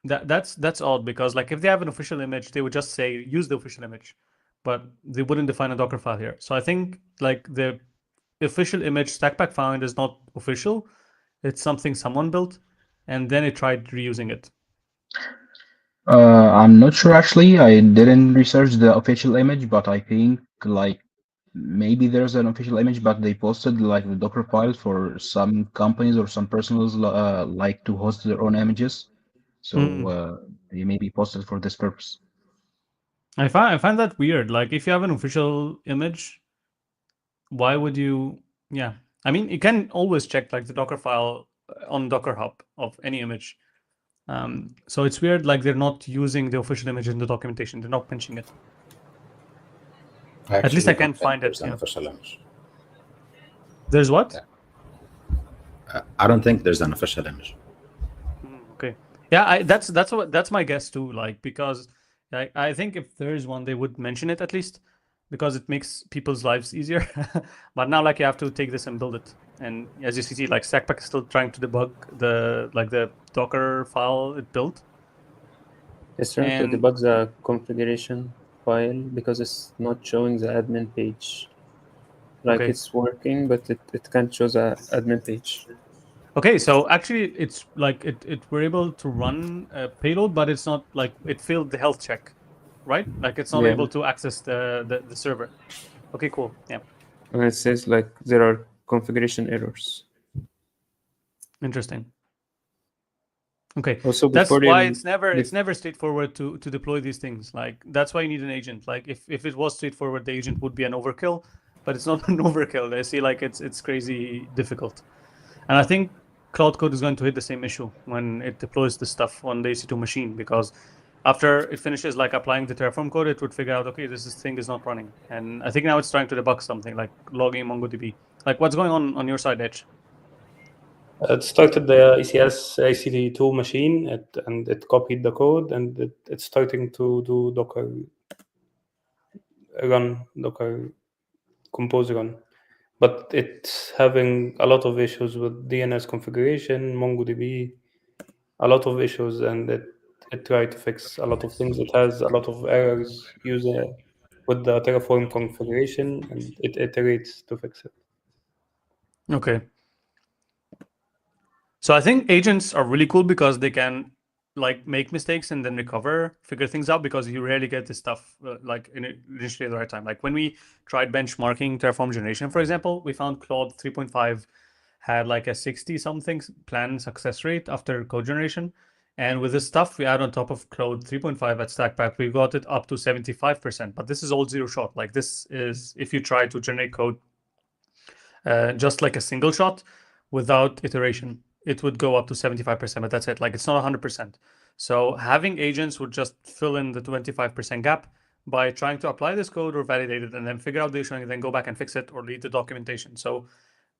[SPEAKER 1] that's odd, because like if they have an official image, they would just say use the official image, but they wouldn't define a Docker file here. So I think like the official image Stakpak found is not official. It's something someone built, and then it tried reusing it.
[SPEAKER 2] I'm not sure actually. I didn't research the official image, but I think like maybe there's an official image, but they posted like the Docker file for some companies or some personals like to host their own images. So they may be posted for this purpose.
[SPEAKER 1] I find that weird. Like if you have an official image, why would you? Yeah, I mean you can always check like the Docker file on Docker Hub of any image. So it's weird, like they're not using the official image in the documentation. They're not pinching it. At least I can find it.
[SPEAKER 6] There's an official image.
[SPEAKER 1] There's what?
[SPEAKER 6] I don't think there's an official image.
[SPEAKER 1] Okay. Yeah, that's my guess too. Like because I think if there is one, they would mention it at least, because it makes people's lives easier. But now like you have to take this and build it. And as you see, like Stakpak is still trying to debug the Docker file it built.
[SPEAKER 3] It's trying to debug the configuration file because it's not showing the admin page. Like it's working, but it can't show the admin page.
[SPEAKER 1] Okay, so actually it's like we're able to run a payload, but it's not like it failed the health check, right? Like it's not able to access the server. Okay, cool. Yeah.
[SPEAKER 3] And it says like there are configuration errors.
[SPEAKER 1] Interesting. Okay,
[SPEAKER 3] also,
[SPEAKER 1] that's why it's never straightforward to deploy these things. Like that's why you need an agent. Like if it was straightforward, the agent would be an overkill, but it's not an overkill. They see like it's crazy difficult, and I think Cloud Code is going to hit the same issue when it deploys the stuff on the EC2 machine, because after it finishes like applying the Terraform code, it would figure out, okay, this thing is not running. And I think now it's trying to debug something like logging MongoDB. Like what's going on your side, Edge?
[SPEAKER 4] It started the ECS EC2 machine and it copied the code, and it's starting to do Docker Compose run. but it's having a lot of issues with DNS configuration, MongoDB, a lot of issues, and it tried to fix a lot of things. It has a lot of errors using with the Terraform configuration, and it iterates to fix it.
[SPEAKER 1] Okay. So I think agents are really cool because they can like make mistakes and then recover, figure things out, because you rarely get this stuff like initially at the right time. Like when we tried benchmarking Terraform generation, for example, we found Claude 3.5 had like a 60 something plan success rate after code generation. And with this stuff we add on top of Claude 3.5 at Stakpak, we got it up to 75%. But this is all zero shot. Like this is if you try to generate code just like a single shot without iteration, it would go up to 75%, but that's it. Like it's not 100%. So having agents would just fill in the 25% gap by trying to apply this code or validate it and then figure out the issue and then go back and fix it or read the documentation. So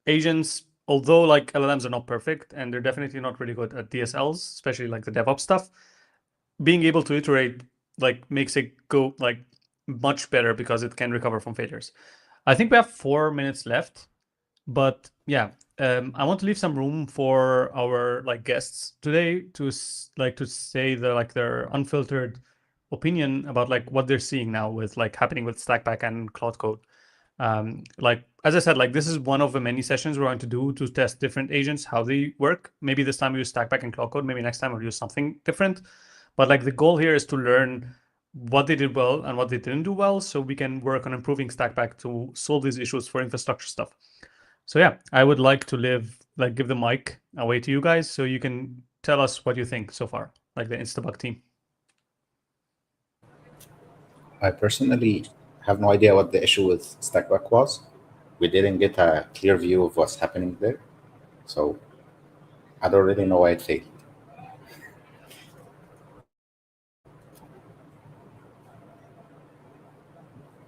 [SPEAKER 1] agents, although like LLMs are not perfect and they're definitely not really good at DSLs, especially like the DevOps stuff, being able to iterate like makes it go like much better because it can recover from failures. I think we have 4 minutes left, but yeah, I want to leave some room for our like guests today to say their unfiltered opinion about like what they're seeing now with like happening with Stakpak and Claude Code. Like as I said, like this is one of the many sessions we're going to do to test different agents, how they work. Maybe this time we use Stakpak and Claude Code. Maybe next time we'll use something different. But like the goal here is to learn what they did well and what they didn't do well, so we can work on improving Stakpak to solve these issues for infrastructure stuff. So yeah, I would like to give the mic away to you guys so you can tell us what you think so far, like the Instabug team.
[SPEAKER 6] I personally have no idea what the issue with Stakpak was. We didn't get a clear view of what's happening there. So I don't really know why it failed.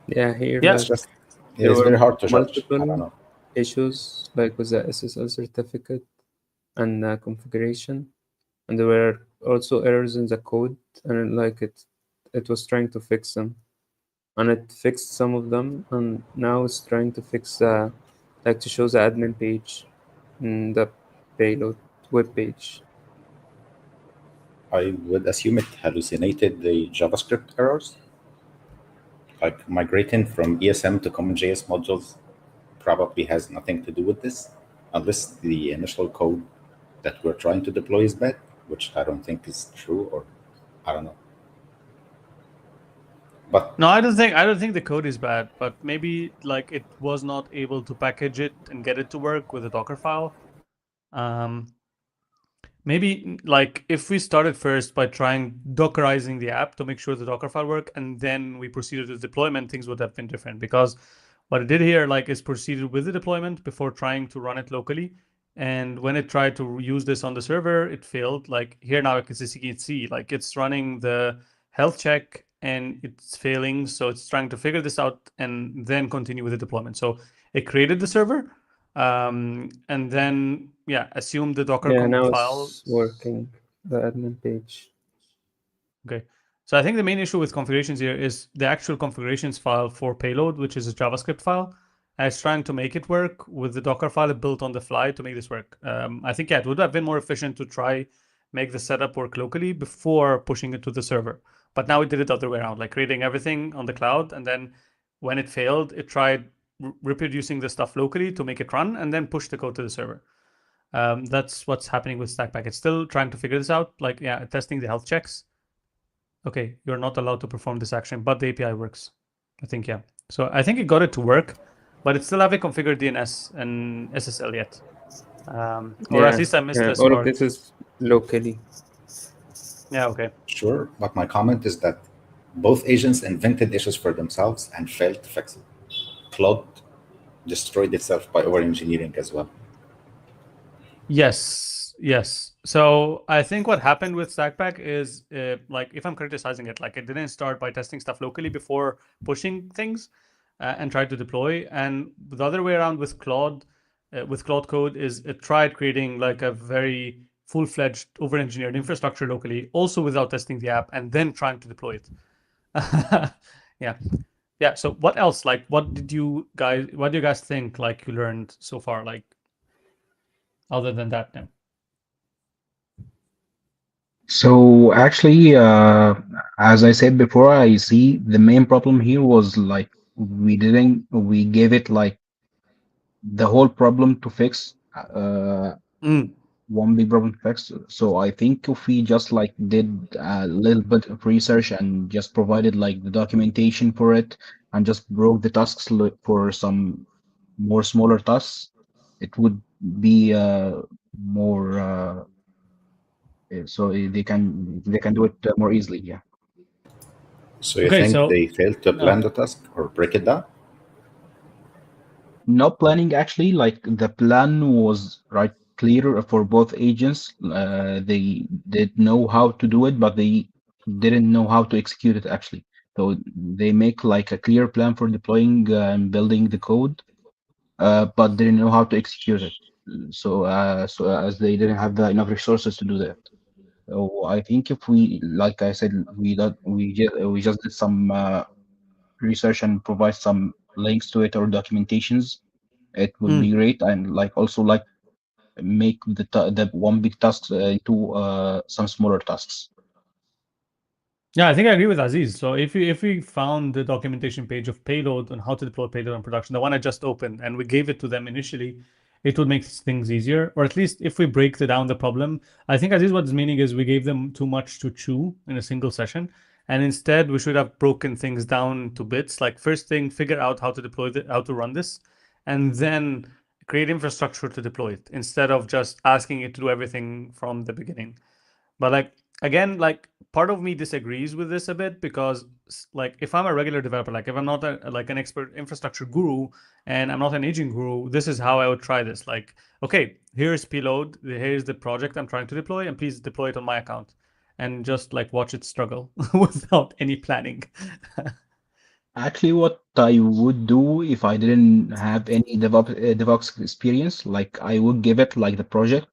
[SPEAKER 3] Yeah, here
[SPEAKER 6] It's just it's very hard to judge. I don't know.
[SPEAKER 3] Issues like with the SSL certificate and the configuration, and there were also errors in the code, and like it was trying to fix them, and it fixed some of them, and now it's trying to fix like to show the admin page in the Payload web page.
[SPEAKER 6] I would assume it hallucinated the JavaScript errors. Like migrating from ESM to CommonJS modules probably has nothing to do with this, unless the initial code that we're trying to deploy is bad, which I don't think is true, or I don't know. But
[SPEAKER 1] no, I don't think the code is bad, but maybe like it was not able to package it and get it to work with a Docker file. Maybe like if we started first by trying Dockerizing the app to make sure the Docker file work, and then we proceeded with deployment, things would have been different. Because what it did here like is proceeded with the deployment before trying to run it locally. And when it tried to use this on the server, it failed. Like here now, as you can see, like it's running the health check and it's failing. So it's trying to figure this out and then continue with the deployment. So it created the server. And then assume the Docker file
[SPEAKER 3] it's working, the admin page.
[SPEAKER 1] Okay, so I think the main issue with configurations here is the actual configurations file for Payload, which is a JavaScript file, and it's trying to make it work with the Docker file built on the fly to make this work. I think it would have been more efficient to try make the setup work locally before pushing it to the server. But now it did it the other way around, like creating everything on the cloud, and then when it failed, it tried reproducing the stuff locally to make it run and then push the code to the server. That's what's happening with Stakpak. It's still trying to figure this out, like testing the health checks. Okay, you're not allowed to perform this action, but the API works. I think, yeah. So I think it got it to work, but it still haven't configured DNS and SSL yet. Or at least I missed this
[SPEAKER 3] all
[SPEAKER 1] part.
[SPEAKER 3] of this is locally.
[SPEAKER 1] Yeah, okay.
[SPEAKER 6] Sure, but my comment is that both agents invented issues for themselves and failed to fix it. Claude destroyed itself by over-engineering as well.
[SPEAKER 1] Yes. So I think what happened with Stakpak is, like, if I'm criticizing it, like it didn't start by testing stuff locally before pushing things and tried to deploy. And the other way around with Claude Code is it tried creating like a very full-fledged over-engineered infrastructure locally, also without testing the app and then trying to deploy it. Yeah. Yeah. So what else? Like, what do you guys think like you learned so far? Like, other than that, now.
[SPEAKER 2] So actually, as I said before, I see the main problem here was like we gave it like the whole problem to fix, one big problem to fix. So I think if we just like did a little bit of research and just provided like the documentation for it and just broke the tasks for some more smaller tasks, it would be more. So they can do it more easily. Yeah.
[SPEAKER 6] So you
[SPEAKER 1] Okay,
[SPEAKER 6] think
[SPEAKER 1] so-
[SPEAKER 6] they failed to plan the task or break it down?
[SPEAKER 2] Not planning actually, like the plan was right clear for both agents. They did know how to do it, but they didn't know how to execute it actually. So they make like a clear plan for deploying and building the code, but didn't know how to execute it. So as they didn't have enough resources to do that. So I think if we, like I said, we just did some research and provide some links to it or documentations, it would be great. And like also like make the one big task into some smaller tasks.
[SPEAKER 1] Yeah, I think I agree with Aziz. So if we found the documentation page of Payload on how to deploy Payload on production, the one I just opened, and we gave it to them initially, it would make things easier. Or at least if we break down the problem, I think Aziz, what's meaning is we gave them too much to chew in a single session, and instead we should have broken things down to bits. Like first thing, figure out how to deploy how to run this, and then create infrastructure to deploy it instead of just asking it to do everything from the beginning. But like again, like part of me disagrees with this a bit because like if I'm a regular developer, like if I'm not like an expert infrastructure guru and I'm not an agent guru, this is how I would try this. Like, okay, here's Payload, here's the project I'm trying to deploy, and please deploy it on my account, and just like watch it struggle without any planning.
[SPEAKER 2] Actually, what I would do if I didn't have any DevOps experience, like I would give it like the project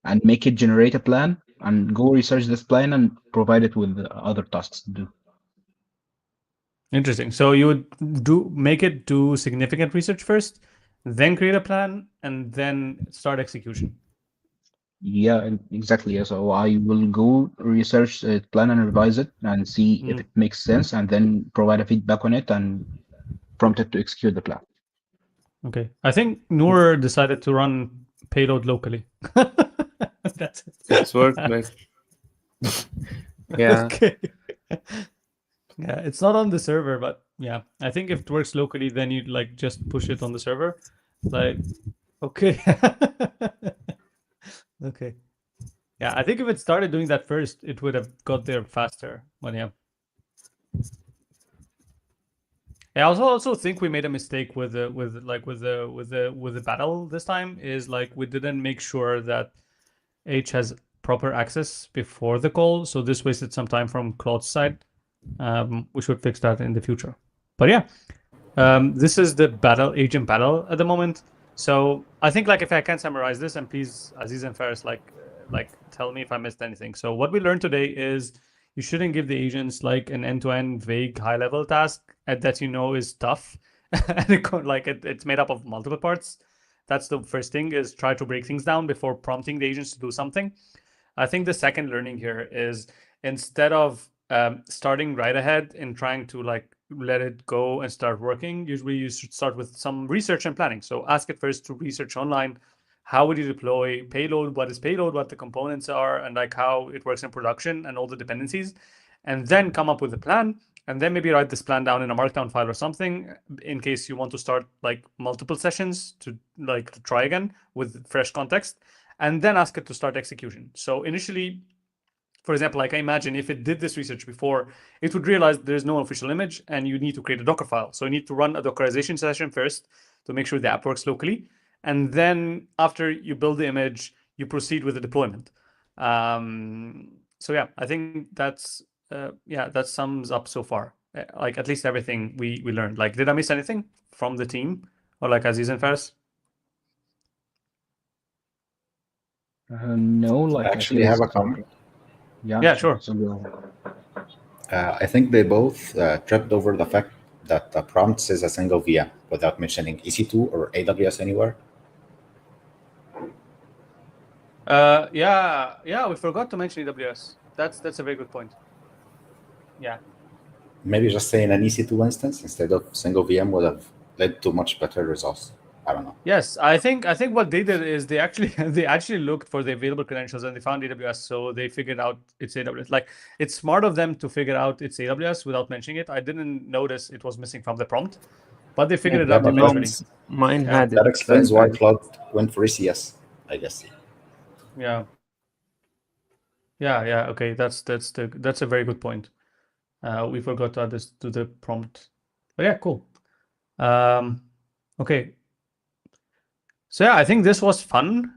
[SPEAKER 2] and make it generate a plan and go research this plan and provide it with other tasks to do.
[SPEAKER 1] Interesting. So you would make it do significant research first, then create a plan, and then start execution.
[SPEAKER 2] Yeah, exactly. Yeah. So I will go research the plan and revise it and see if it makes sense, and then provide a feedback on it and prompt it to execute the plan.
[SPEAKER 1] Okay. I think Noor decided to run Payload locally. That's it.
[SPEAKER 3] It's worked like yeah.
[SPEAKER 1] Okay. Yeah, it's not on the server, but yeah, I think if it works locally, then you'd like just push it on the server. Like, okay. Okay. Yeah, I think if it started doing that first, it would have got there faster. But yeah. I also think we made a mistake with the battle this time. Is like we didn't make sure that H has proper access before the call, so this wasted some time from Claude's side. We should fix that in the future. But yeah, this is the agent battle at the moment. So I think like if I can summarize this, and please Aziz and Faris like tell me if I missed anything. So what we learned today is you shouldn't give the agents like an end-to-end vague high-level task that you know is tough and it's made up of multiple parts. That's the first thing, is try to break things down before prompting the agents to do something. I think the second learning here is instead of starting right ahead and trying to like let it go and start working, usually you should start with some research and planning. So ask it first to research online. How would you deploy Payload? What is Payload? What the components are, and like how it works in production and all the dependencies, and then come up with a plan. And then maybe write this plan down in a markdown file or something in case you want to start like multiple sessions to try again with fresh context, and then ask it to start execution. So initially, for example, like I imagine if it did this research before, it would realize there's no official image and you need to create a Docker file. So you need to run a Dockerization session first to make sure the app works locally. And then after you build the image, you proceed with the deployment. So yeah, I think that's that sums up so far. Like at least everything we learned. Like, did I miss anything from the team, or like Aziz and Faris?
[SPEAKER 2] No, like
[SPEAKER 6] I actually have a comment.
[SPEAKER 2] Yeah,
[SPEAKER 1] sure.
[SPEAKER 2] So
[SPEAKER 6] I think they both tripped over the fact that the prompt says a single VM without mentioning EC2 or AWS anywhere?
[SPEAKER 1] Yeah, we forgot to mention AWS. That's a very good point. Yeah.
[SPEAKER 6] Maybe just saying an EC2 instance instead of single VM would have led to much better results. I don't know.
[SPEAKER 1] Yes, I think what they did is they actually looked for the available credentials and they found AWS, so they figured out it's AWS. Like, it's smart of them to figure out it's AWS without mentioning it. I didn't notice it was missing from the prompt, but they figured it out eventually.
[SPEAKER 3] Mine
[SPEAKER 1] Yeah.
[SPEAKER 3] had it.
[SPEAKER 6] That explains why Claude went for ECS, I guess.
[SPEAKER 1] Yeah. Okay, that's a very good point. We forgot to add this to the prompt, but yeah, cool. Okay. So yeah, I think this was fun,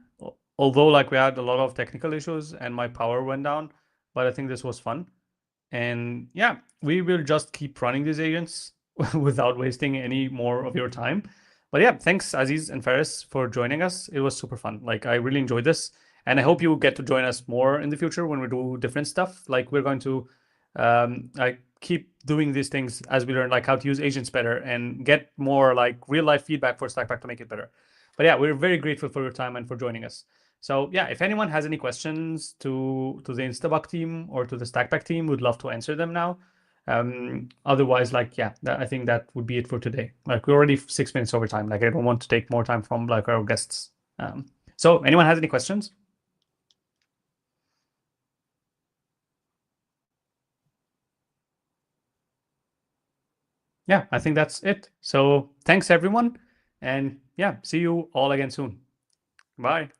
[SPEAKER 1] although like we had a lot of technical issues and my power went down, but I think this was fun. And yeah, we will just keep running these agents without wasting any more of your time. But yeah, thanks Aziz and Faris for joining us. It was super fun. Like, I really enjoyed this, and I hope you get to join us more in the future when we do different stuff. Like, we're going to keep doing these things as we learn like how to use agents better and get more like real life feedback for Stakpak to make it better. But yeah, we're very grateful for your time and for joining us. So yeah, if anyone has any questions to the Instabug team or to the Stakpak team, we'd love to answer them now. Otherwise, like, yeah, I think that would be it for today. Like, we're already 6 minutes over time. Like, I don't want to take more time from like our guests. So anyone has any questions? Yeah, I think that's it. So thanks everyone, and yeah, see you all again soon. Bye.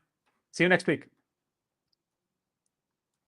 [SPEAKER 1] See you next week.